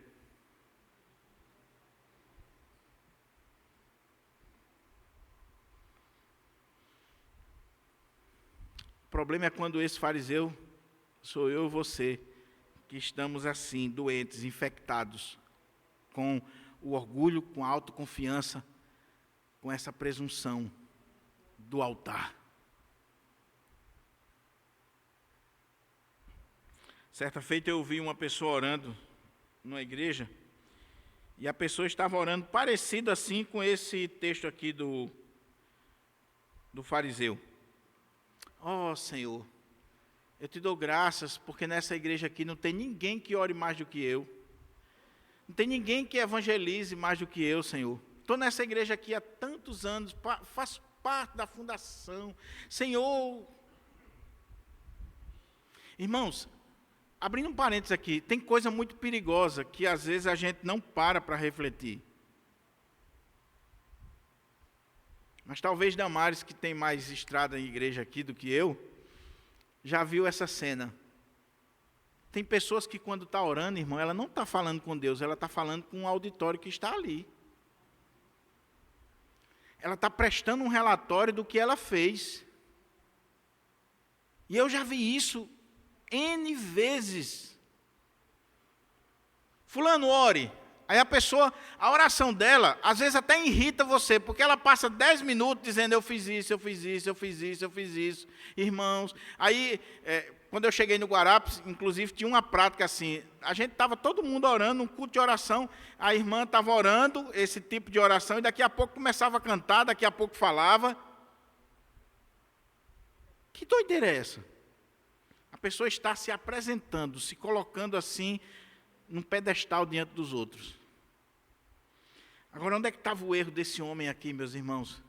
O problema é quando esse fariseu sou eu e você, que estamos assim, doentes, infectados, com o orgulho, com a autoconfiança, com essa presunção do altar. Certa feita eu ouvi uma pessoa orando numa igreja, e a pessoa estava orando parecido assim com esse texto aqui do fariseu. Ó Senhor, eu te dou graças, porque nessa igreja aqui não tem ninguém que ore mais do que eu. Não tem ninguém que evangelize mais do que eu, Senhor. Estou nessa igreja aqui há tantos anos, faço parte da fundação. Senhor, irmãos, abrindo um parênteses aqui, tem coisa muito perigosa que às vezes a gente não para refletir. Mas talvez Damares, que tem mais estrada em igreja aqui do que eu, já viu essa cena. Tem pessoas que quando está orando, irmão, ela não está falando com Deus, ela está falando com um auditório que está ali. Ela está prestando um relatório do que ela fez. E eu já vi isso N vezes. Fulano, ore. Aí a oração dela, às vezes até irrita você, porque ela passa 10 minutos dizendo, eu fiz isso, eu fiz isso, eu fiz isso, eu fiz isso, irmãos. Aí, quando eu cheguei no Guarapes, inclusive, tinha uma prática assim, a gente estava todo mundo orando, um culto de oração, a irmã estava orando, esse tipo de oração, e daqui a pouco começava a cantar, daqui a pouco falava. Que doideira é essa? A pessoa está se apresentando, se colocando assim, num pedestal diante dos outros. Agora, onde é que estava o erro desse homem aqui, meus irmãos?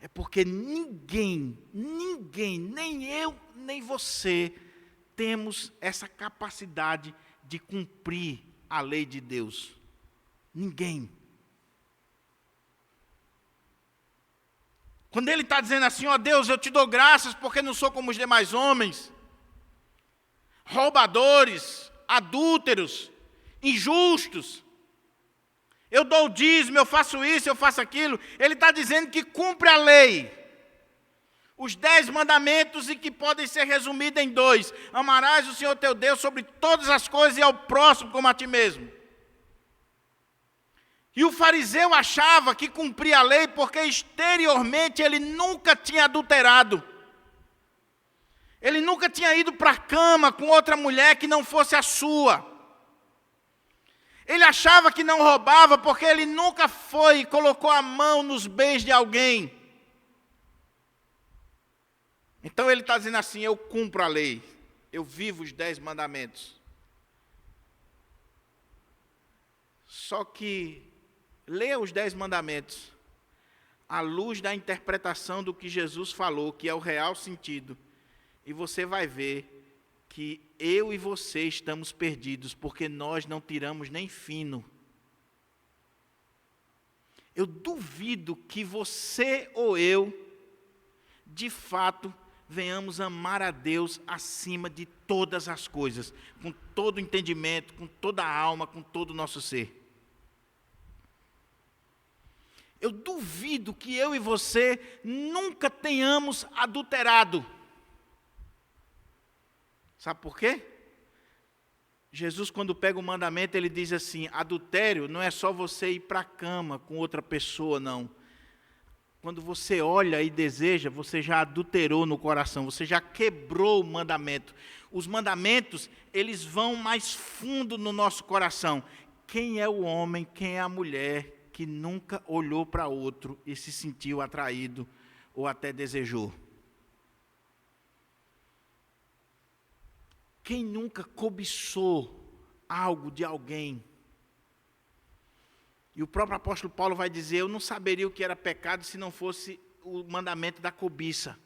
É porque ninguém, nem eu, nem você, temos essa capacidade de cumprir a lei de Deus. Ninguém. Quando ele está dizendo assim, ó Deus, eu te dou graças porque não sou como os demais homens, roubadores, adúlteros, injustos, eu dou o dízimo, eu faço isso, eu faço aquilo. Ele está dizendo que cumpre a lei. Os 10 mandamentos e que podem ser resumidos em 2. Amarás o Senhor teu Deus sobre todas as coisas e ao próximo como a ti mesmo. E o fariseu achava que cumpria a lei porque exteriormente ele nunca tinha adulterado. Ele nunca tinha ido para a cama com outra mulher que não fosse a sua. Ele achava que não roubava porque ele nunca foi e colocou a mão nos bens de alguém. Então ele está dizendo assim: eu cumpro a lei, eu vivo os 10 mandamentos. Só que leia os 10 mandamentos à luz da interpretação do que Jesus falou, que é o real sentido, e você vai ver que eu e você estamos perdidos, porque nós não tiramos nem fino. Eu duvido que você ou eu, de fato, venhamos amar a Deus acima de todas as coisas, com todo o entendimento, com toda a alma, com todo o nosso ser. Eu duvido que eu e você nunca tenhamos adulterado. Sabe por quê? Jesus, quando pega o mandamento, ele diz assim: adultério não é só você ir para a cama com outra pessoa, não. Quando você olha e deseja, você já adulterou no coração, você já quebrou o mandamento. Os mandamentos, eles vão mais fundo no nosso coração. Quem é o homem, quem é a mulher que nunca olhou para outro e se sentiu atraído ou até desejou? Quem nunca cobiçou algo de alguém? E o próprio apóstolo Paulo vai dizer: eu não saberia o que era pecado se não fosse o mandamento da cobiça.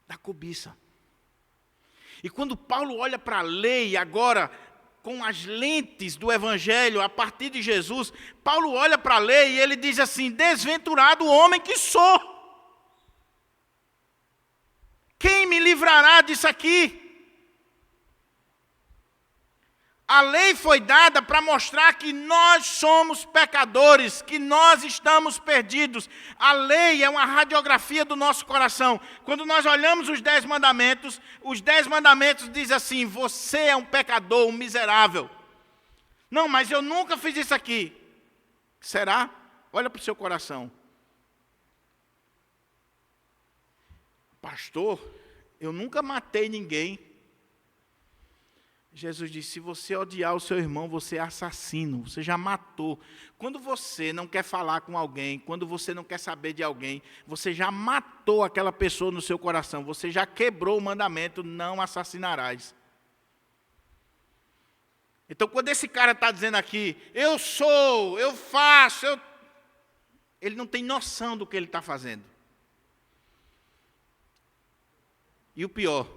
Da cobiça. E quando Paulo olha para a lei, agora, com as lentes do Evangelho, a partir de Jesus, Paulo olha para a lei e ele diz assim: desventurado o homem que sou. Quem me livrará disso aqui? A lei foi dada para mostrar que nós somos pecadores, que nós estamos perdidos. A lei é uma radiografia do nosso coração. Quando nós olhamos os 10 mandamentos dizem assim: você é um pecador, um miserável. Não, mas eu nunca fiz isso aqui. Será? Olha para o seu coração. Pastor, eu nunca matei ninguém. Jesus disse: se você odiar o seu irmão, você é assassino, você já matou. Quando você não quer falar com alguém, quando você não quer saber de alguém, você já matou aquela pessoa no seu coração, você já quebrou o mandamento: não assassinarás. Então, quando esse cara está dizendo aqui: eu sou, eu faço, ele não tem noção do que ele está fazendo. E o pior,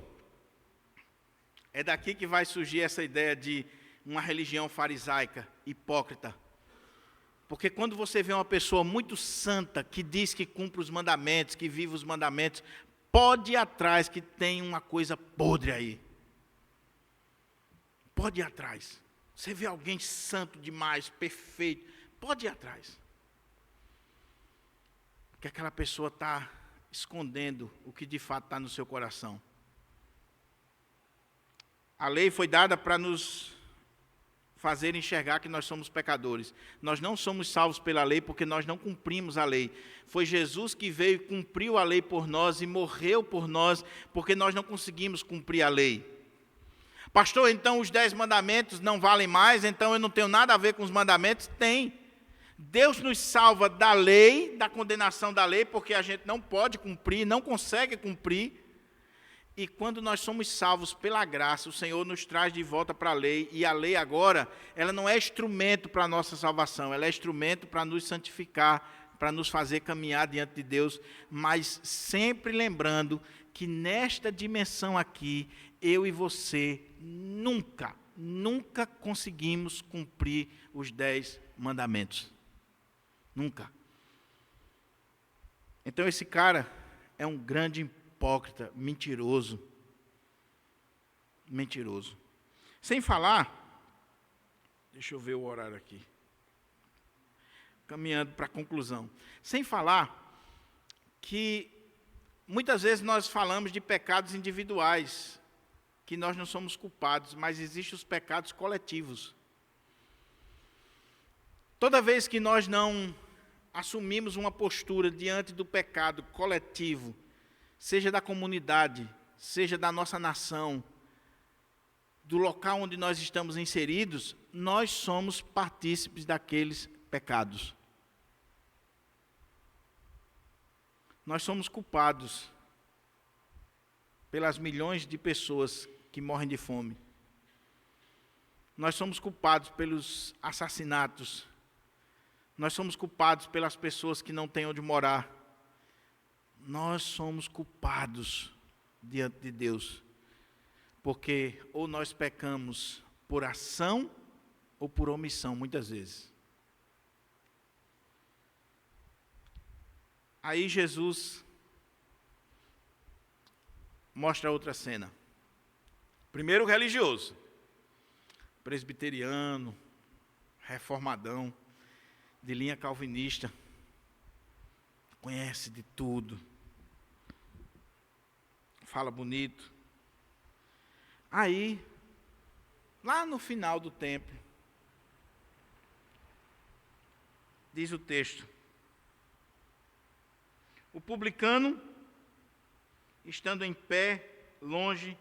é daqui que vai surgir essa ideia de uma religião farisaica, hipócrita. Porque quando você vê uma pessoa muito santa, que diz que cumpre os mandamentos, que vive os mandamentos, pode ir atrás que tem uma coisa podre aí. Pode ir atrás. Você vê alguém santo demais, perfeito, pode ir atrás. Porque aquela pessoa está escondendo o que de fato está no seu coração. A lei foi dada para nos fazer enxergar que nós somos pecadores. Nós não somos salvos pela lei porque nós não cumprimos a lei. Foi Jesus que veio e cumpriu a lei por nós e morreu por nós porque nós não conseguimos cumprir a lei. Pastor, então os 10 mandamentos não valem mais, então eu não tenho nada a ver com os mandamentos? Tem. Deus nos salva da lei, da condenação da lei, porque a gente não pode cumprir, não consegue cumprir. E quando nós somos salvos pela graça, o Senhor nos traz de volta para a lei. E a lei agora, ela não é instrumento para a nossa salvação, ela é instrumento para nos santificar, para nos fazer caminhar diante de Deus, mas sempre lembrando que nesta dimensão aqui, eu e você nunca conseguimos cumprir os 10 mandamentos. Nunca. Então esse cara é um grande hipócrita, mentiroso. Mentiroso. Sem falar, deixa eu ver o horário aqui. Caminhando para a conclusão. Sem falar que muitas vezes nós falamos de pecados individuais, que nós não somos culpados, mas existem os pecados coletivos. Toda vez que nós não assumimos uma postura diante do pecado coletivo, seja da comunidade, seja da nossa nação, do local onde nós estamos inseridos, nós somos partícipes daqueles pecados. Nós somos culpados pelas milhões de pessoas que morrem de fome. Nós somos culpados pelos assassinatos. Nós somos culpados pelas pessoas que não têm onde morar. Nós somos culpados diante de Deus. Porque ou nós pecamos por ação ou por omissão, muitas vezes. Aí Jesus mostra outra cena. Primeiro o religioso, presbiteriano, reformadão, de linha calvinista, conhece de tudo, fala bonito. Aí, lá no final do templo, diz o texto, o publicano, estando em pé, longe,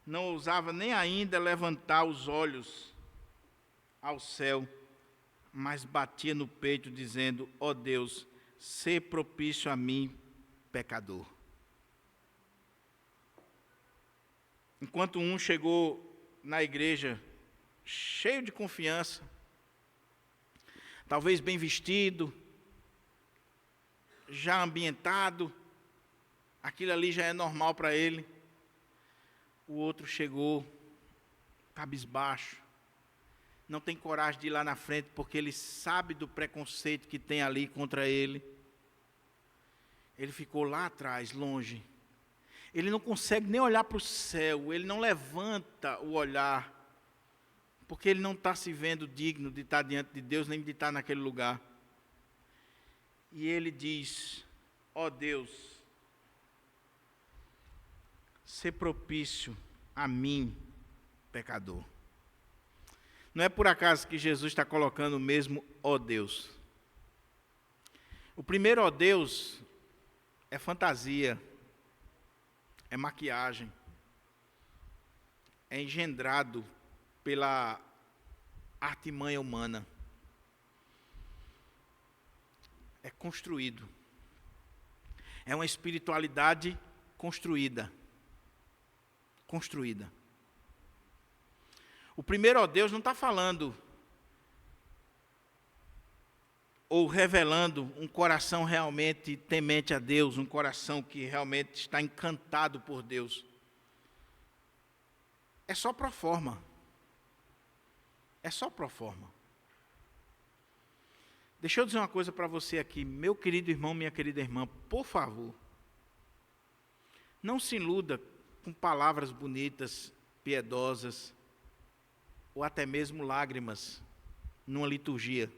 não ousava nem ainda levantar os olhos ao céu, mas batia no peito, dizendo: ó Deus, sê propício a mim, pecador. Enquanto um chegou na igreja cheio de confiança, talvez bem vestido, já ambientado, aquilo ali já é normal para ele. O outro chegou cabisbaixo, não tem coragem de ir lá na frente, porque ele sabe do preconceito que tem ali contra ele. Ele ficou lá atrás, longe. Ele não consegue nem olhar para o céu, ele não levanta o olhar, porque ele não está se vendo digno de estar diante de Deus, nem de estar naquele lugar. E ele diz: ó Deus, sê propício a mim, pecador. Não é por acaso que Jesus está colocando o mesmo ó Deus. O primeiro ó Deus é fantasia, é maquiagem, é engendrado pela artimanha humana, é construído, é uma espiritualidade construída. O primeiro ó Deus não está falando ou revelando um coração realmente temente a Deus, um coração que realmente está encantado por Deus. É só pro forma. É só pro forma. Deixa eu dizer uma coisa para você aqui, meu querido irmão, minha querida irmã, por favor. Não se iluda com palavras bonitas, piedosas, ou até mesmo lágrimas, numa liturgia.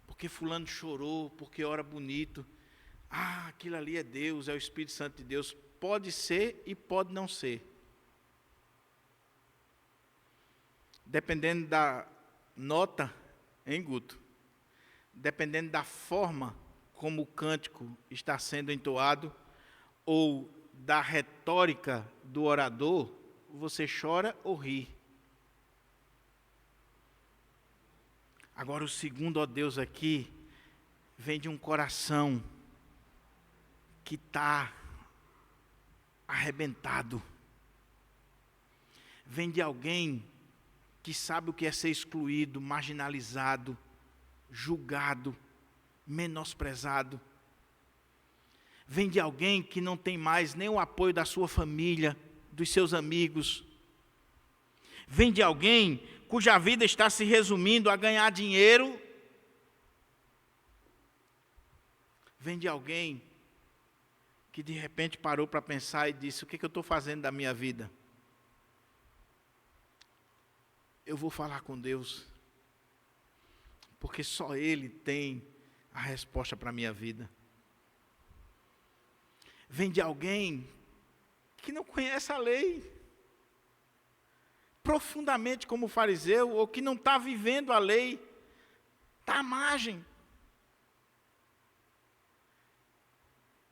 Porque fulano chorou, porque ora bonito. Ah, aquilo ali é Deus, é o Espírito Santo de Deus. Pode ser e pode não ser. Dependendo da nota, hein, Guto? Dependendo da forma como o cântico está sendo entoado, ou da retórica do orador, você chora ou ri. Agora o segundo ó Deus aqui vem de um coração que está arrebentado. Vem de alguém que sabe o que é ser excluído, marginalizado, julgado, menosprezado. Vem de alguém que não tem mais nem o apoio da sua família, dos seus amigos. Vem de alguém cuja vida está se resumindo a ganhar dinheiro. Vem de alguém que de repente parou para pensar e disse: o que eu estou fazendo da minha vida? Eu vou falar com Deus, porque só Ele tem a resposta para a minha vida. Vem de alguém que não conhece a lei, profundamente como fariseu, ou que não está vivendo a lei, está à margem.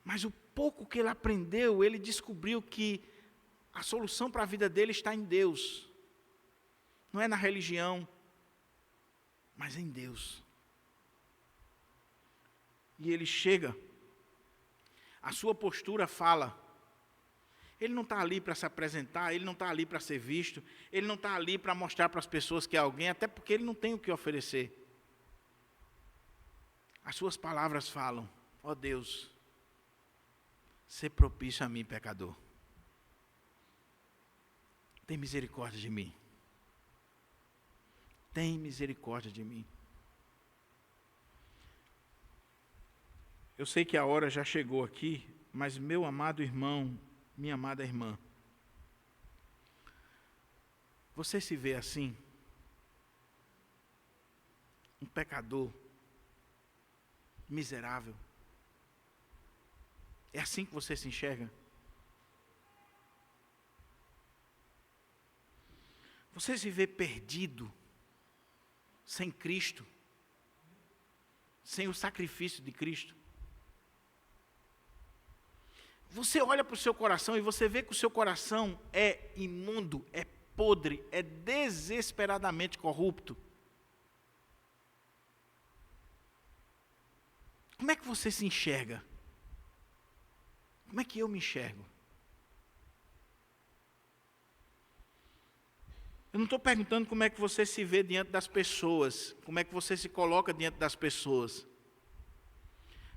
Mas o pouco que ele aprendeu, ele descobriu que a solução para a vida dele está em Deus. Não é na religião, mas em Deus. E ele chega, a sua postura fala. Ele não está ali para se apresentar, ele não está ali para ser visto, ele não está ali para mostrar para as pessoas que é alguém, até porque ele não tem o que oferecer. As suas palavras falam: ó Deus, sê propício a mim, pecador. Tem misericórdia de mim. Tem misericórdia de mim. Eu sei que a hora já chegou aqui, mas meu amado irmão, minha amada irmã, você se vê assim? Um pecador, miserável? É assim que você se enxerga? Você se vê perdido, sem Cristo, sem o sacrifício de Cristo? Você olha para o seu coração e você vê que o seu coração é imundo, é podre, é desesperadamente corrupto. Como é que você se enxerga? Como é que eu me enxergo? Eu não estou perguntando como é que você se vê diante das pessoas, como é que você se coloca diante das pessoas.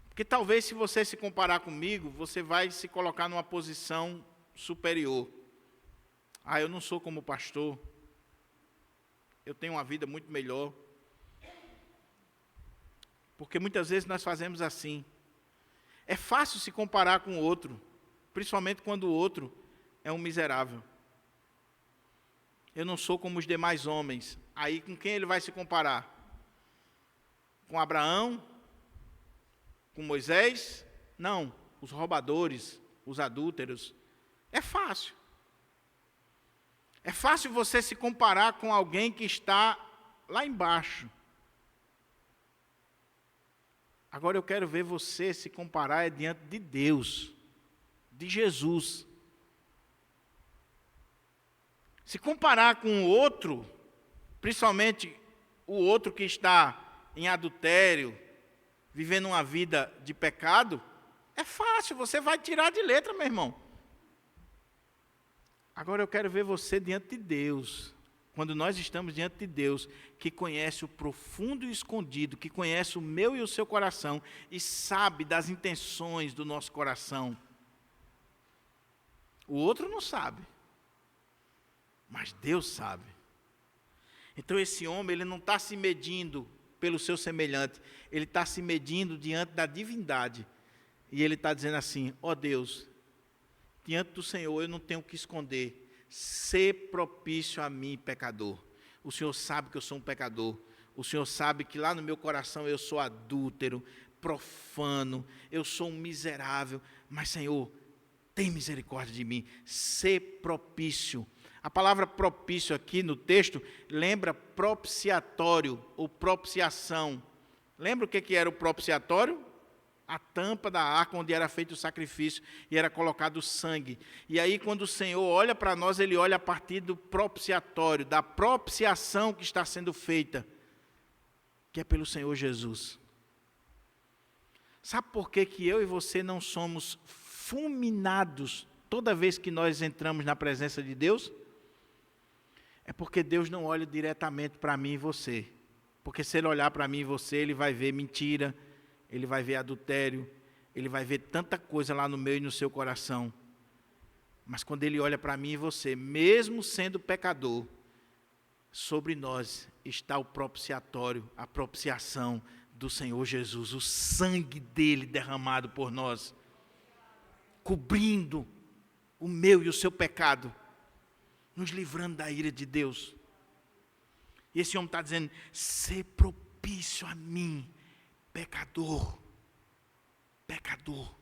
Porque talvez se você se comparar comigo, você vai se colocar numa posição superior. Ah, eu não sou como pastor, eu tenho uma vida muito melhor. Porque muitas vezes nós fazemos assim. É fácil se comparar com o outro, principalmente quando o outro é um miserável. Eu não sou como os demais homens. Aí com quem ele vai se comparar? Com Abraão? Com Moisés? Não, os roubadores, os adúlteros. É fácil. É fácil você se comparar com alguém que está lá embaixo. Agora eu quero ver você se comparar diante de Deus, de Jesus. Se comparar com o outro, principalmente o outro que está em adultério, vivendo uma vida de pecado, é fácil, você vai tirar de letra, meu irmão. Agora eu quero ver você diante de Deus. Quando nós estamos diante de Deus, que conhece o profundo e escondido, que conhece o meu e o seu coração, e sabe das intenções do nosso coração. O outro não sabe, mas Deus sabe. Então esse homem, ele não está se medindo pelo seu semelhante, ele está se medindo diante da divindade, e ele está dizendo assim: ó Deus, diante do Senhor eu não tenho o que esconder, sê propício a mim, pecador. O Senhor sabe que eu sou um pecador, o Senhor sabe que lá no meu coração eu sou adúltero, profano, eu sou um miserável, mas Senhor, tem misericórdia de mim, sê propício. A palavra propício aqui no texto lembra propiciatório ou propiciação. Lembra o que era o propiciatório? A tampa da arca onde era feito o sacrifício e era colocado o sangue. E aí quando o Senhor olha para nós, Ele olha a partir do propiciatório, da propiciação que está sendo feita, que é pelo Senhor Jesus. Sabe por que eu e você não somos fulminados toda vez que nós entramos na presença de Deus? É porque Deus não olha diretamente para mim e você. Porque se Ele olhar para mim e você, Ele vai ver mentira, Ele vai ver adultério, Ele vai ver tanta coisa lá no meu e no seu coração. Mas quando Ele olha para mim e você, mesmo sendo pecador, sobre nós está o propiciatório, a propiciação do Senhor Jesus, o sangue dEle derramado por nós, cobrindo o meu e o seu pecado, nos livrando da ira de Deus. E esse homem está dizendo: sê propício a mim, pecador, pecador.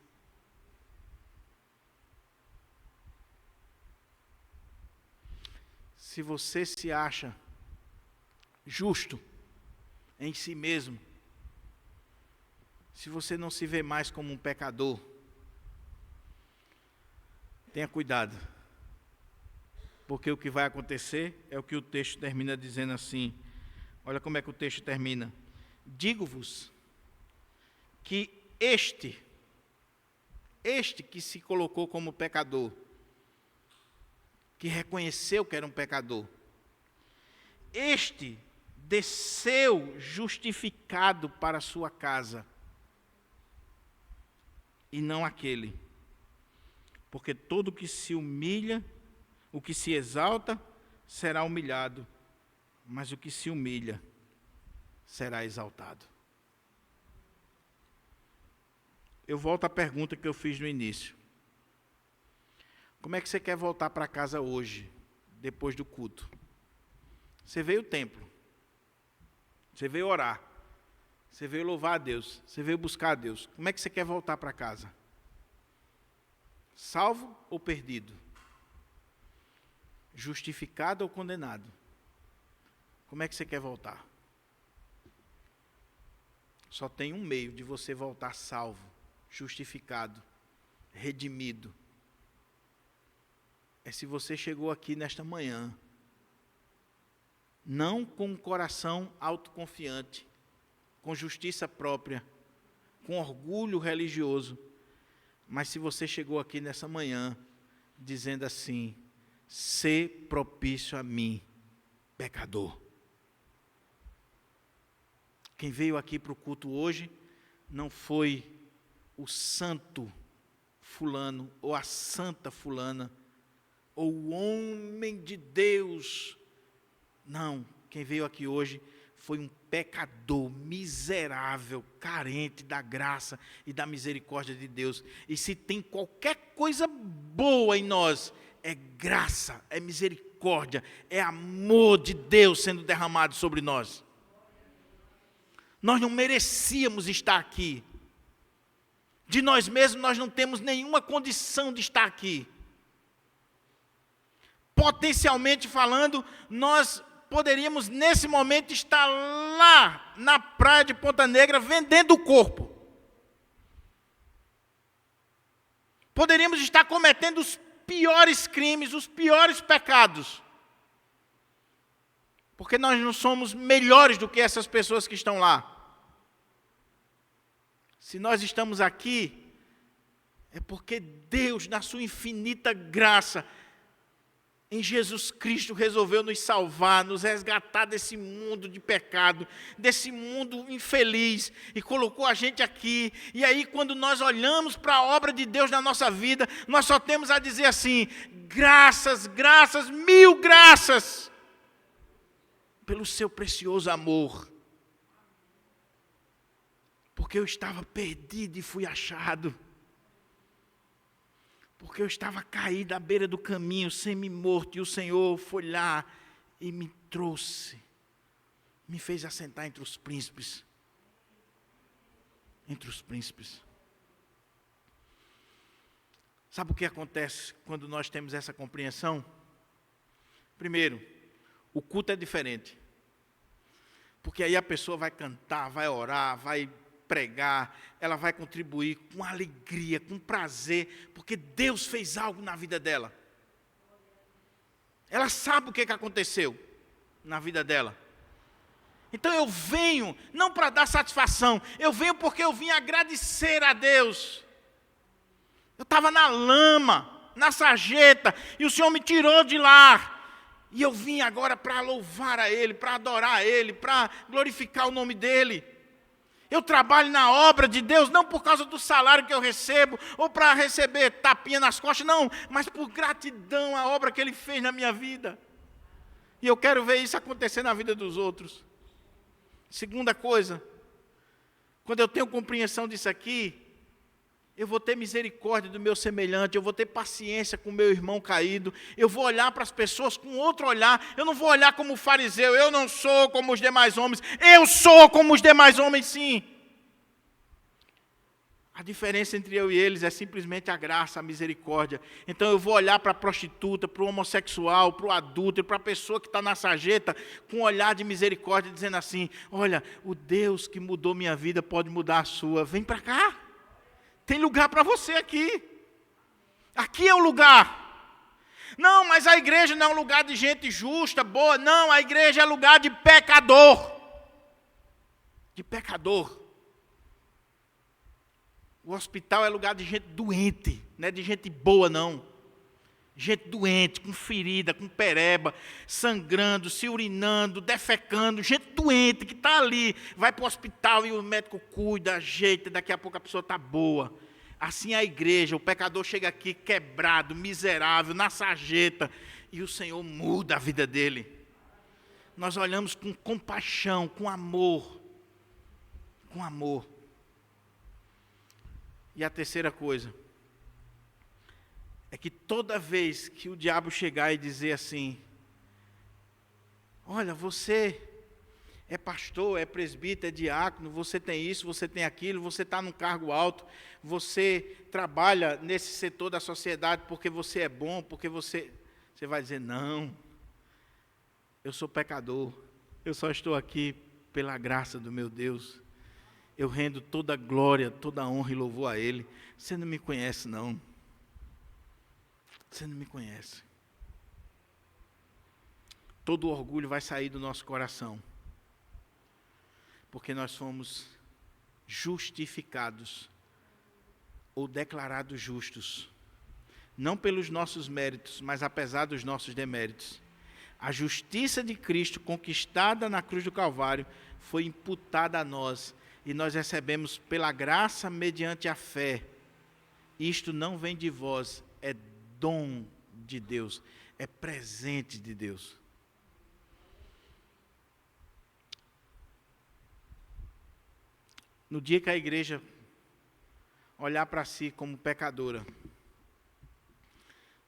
se você se acha justo em si mesmo, se você não se vê mais como um pecador, tenha cuidado, porque o que vai acontecer é o que o texto termina dizendo assim. Olha como é que o texto termina. Digo-vos que este que se colocou como pecador, que reconheceu que era um pecador, este desceu justificado para a sua casa, e não aquele. Porque todo o que se humilha, o que se exalta, será humilhado, mas o que se humilha será exaltado. Eu volto à pergunta que eu fiz no início. Como é que você quer voltar para casa hoje, depois do culto? Você veio ao templo, você veio orar, você veio louvar a Deus, você veio buscar a Deus. Como é que você quer voltar para casa? Salvo ou perdido? Justificado ou condenado? Como é que você quer voltar? Só tem um meio de você voltar salvo, justificado, redimido. É se você chegou aqui nesta manhã, não com um coração autoconfiante, com justiça própria, com orgulho religioso, mas se você chegou aqui nessa manhã, dizendo assim: sê propício a mim, pecador. Quem veio aqui para o culto hoje, não foi o santo fulano, ou a santa fulana, ou o homem de Deus. Não, quem veio aqui hoje foi um pecador miserável, carente da graça e da misericórdia de Deus. E se tem qualquer coisa boa em nós, é graça, é misericórdia, é amor de Deus sendo derramado sobre nós. Nós não merecíamos estar aqui. De nós mesmos nós não temos nenhuma condição de estar aqui. Potencialmente falando, nós poderíamos nesse momento estar lá na praia de Ponta Negra vendendo o corpo. Poderíamos estar cometendo os piores crimes, os piores pecados. Porque nós não somos melhores do que essas pessoas que estão lá. Se nós estamos aqui, é porque Deus, na sua infinita graça, em Jesus Cristo, resolveu nos salvar, nos resgatar desse mundo de pecado, desse mundo infeliz, e colocou a gente aqui. E aí, quando nós olhamos para a obra de Deus na nossa vida, nós só temos a dizer assim: graças, graças, mil graças, pelo seu precioso amor. Porque eu estava perdido e fui achado. Porque eu estava caído à beira do caminho, semi-morto, e o Senhor foi lá e me trouxe, me fez assentar entre os príncipes. Entre os príncipes. Sabe o que acontece quando nós temos essa compreensão? Primeiro, o culto é diferente. Porque aí a pessoa vai cantar, vai orar, vai pregar, ela vai contribuir com alegria, com prazer, porque Deus fez algo na vida dela. Ela sabe o que aconteceu na vida dela. Então eu venho, não para dar satisfação, eu venho porque eu vim agradecer a Deus. Eu estava na lama, na sarjeta, e o Senhor me tirou de lá. E eu vim agora para louvar a Ele, para adorar a Ele, para glorificar o nome dEle. Eu trabalho na obra de Deus, não por causa do salário que eu recebo, ou para receber tapinha nas costas, não, mas por gratidão à obra que Ele fez na minha vida. E eu quero ver isso acontecer na vida dos outros. Segunda coisa, quando eu tenho compreensão disso aqui, eu vou ter misericórdia do meu semelhante, eu vou ter paciência com o meu irmão caído, eu vou olhar para as pessoas com outro olhar, eu não vou olhar como fariseu, eu não sou como os demais homens, eu sou como os demais homens sim. A diferença entre eu e eles é simplesmente a graça, a misericórdia. Então eu vou olhar para a prostituta, para o homossexual, para o adúltero, para a pessoa que está na sarjeta, com um olhar de misericórdia, dizendo assim: olha, o Deus que mudou minha vida pode mudar a sua. Vem para cá. Tem lugar para você aqui. Aqui é o lugar. Não, mas a igreja não é um lugar de gente justa, boa. Não, a igreja é lugar de pecador. De pecador. O hospital é lugar de gente doente, não é de gente boa, não. Gente doente, com ferida, com pereba, sangrando, se urinando, defecando. Gente doente que está ali, vai para o hospital e o médico cuida, ajeita, daqui a pouco a pessoa está boa. Assim é a igreja, o pecador chega aqui quebrado, miserável, na sarjeta, e o Senhor muda a vida dele. Nós olhamos com compaixão, com amor. Com amor. E a terceira coisa é que toda vez que o diabo chegar e dizer assim: olha, você é pastor, é presbítero, é diácono, você tem isso, você tem aquilo, você está num cargo alto, você trabalha nesse setor da sociedade porque você é bom, porque você vai dizer: não, eu sou pecador, eu só estou aqui pela graça do meu Deus. Eu rendo toda a glória, toda a honra e louvor a Ele. Você não me conhece, não. Você não me conhece. Todo o orgulho vai sair do nosso coração. Porque nós fomos justificados ou declarados justos. Não pelos nossos méritos, mas apesar dos nossos deméritos. A justiça de Cristo, conquistada na cruz do Calvário, foi imputada a nós. E nós recebemos pela graça mediante a fé. Isto não vem de vós, é dom de Deus, é presente de Deus. No dia que a igreja olhar para si como pecadora,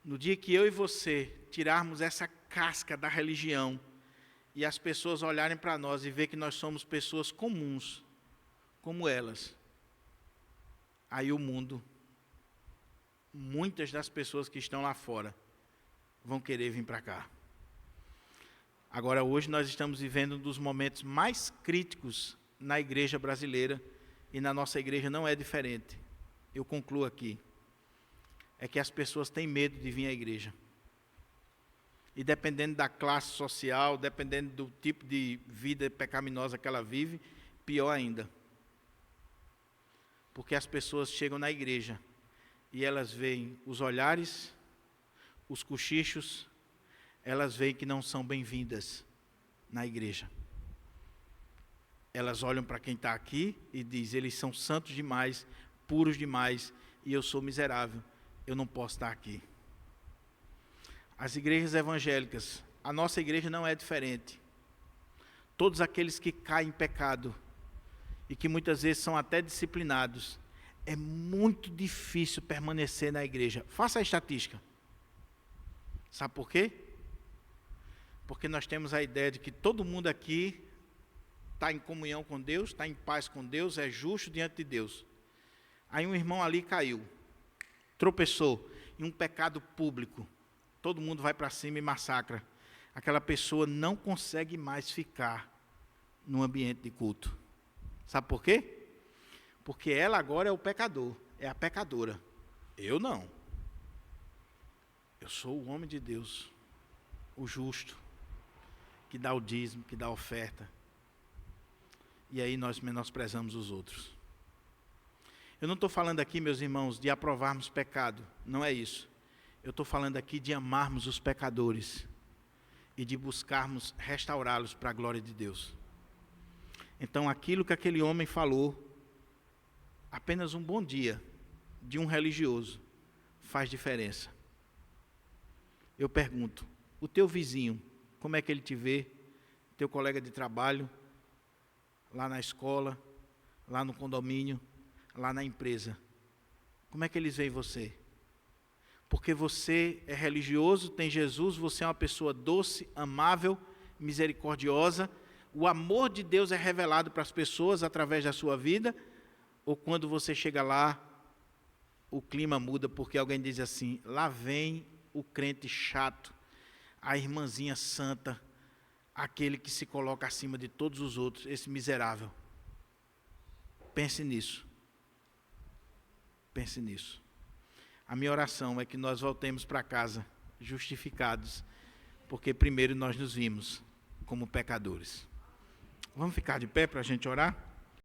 no dia que eu e você tirarmos essa casca da religião e as pessoas olharem para nós e ver que nós somos pessoas comuns, como elas, aí o mundo, muitas das pessoas que estão lá fora, vão querer vir para cá. Agora, hoje nós estamos vivendo um dos momentos mais críticos na igreja brasileira, e na nossa igreja não é diferente. Eu concluo aqui. É que as pessoas têm medo de vir à igreja. E dependendo da classe social, dependendo do tipo de vida pecaminosa que ela vive, pior ainda. Porque as pessoas chegam na igreja e elas veem os olhares, os cochichos, elas veem que não são bem-vindas na igreja. Elas olham para quem está aqui e dizem: eles são santos demais, puros demais, e eu sou miserável, eu não posso estar aqui. As igrejas evangélicas, a nossa igreja não é diferente. Todos aqueles que caem em pecado, e que muitas vezes são até disciplinados, é muito difícil permanecer na igreja. Faça a estatística. Sabe por quê? Porque nós temos a ideia de que todo mundo aqui está em comunhão com Deus, está em paz com Deus, é justo diante de Deus. Aí um irmão ali caiu, tropeçou em um pecado público. Todo mundo vai para cima e massacra. Aquela pessoa não consegue mais ficar no ambiente de culto. Sabe por quê? Porque ela agora é o pecador, é a pecadora. Eu não. Eu sou o homem de Deus, o justo, que dá o dízimo, que dá a oferta. E aí nós menosprezamos os outros. Eu não estou falando aqui, meus irmãos, de aprovarmos pecado. Não é isso. Eu estou falando aqui de amarmos os pecadores e de buscarmos restaurá-los para a glória de Deus. Então, aquilo que aquele homem falou, apenas um bom dia de um religioso, faz diferença. Eu pergunto: o teu vizinho, como é que ele te vê? Teu colega de trabalho, lá na escola, lá no condomínio, lá na empresa, como é que eles veem você? Porque você é religioso, tem Jesus, você é uma pessoa doce, amável, misericordiosa, o amor de Deus é revelado para as pessoas através da sua vida, ou quando você chega lá, o clima muda porque alguém diz assim: lá vem o crente chato, a irmãzinha santa, aquele que se coloca acima de todos os outros, esse miserável. Pense nisso. Pense nisso. A minha oração é que nós voltemos para casa justificados, porque primeiro nós nos vimos como pecadores. Vamos ficar de pé para a gente orar?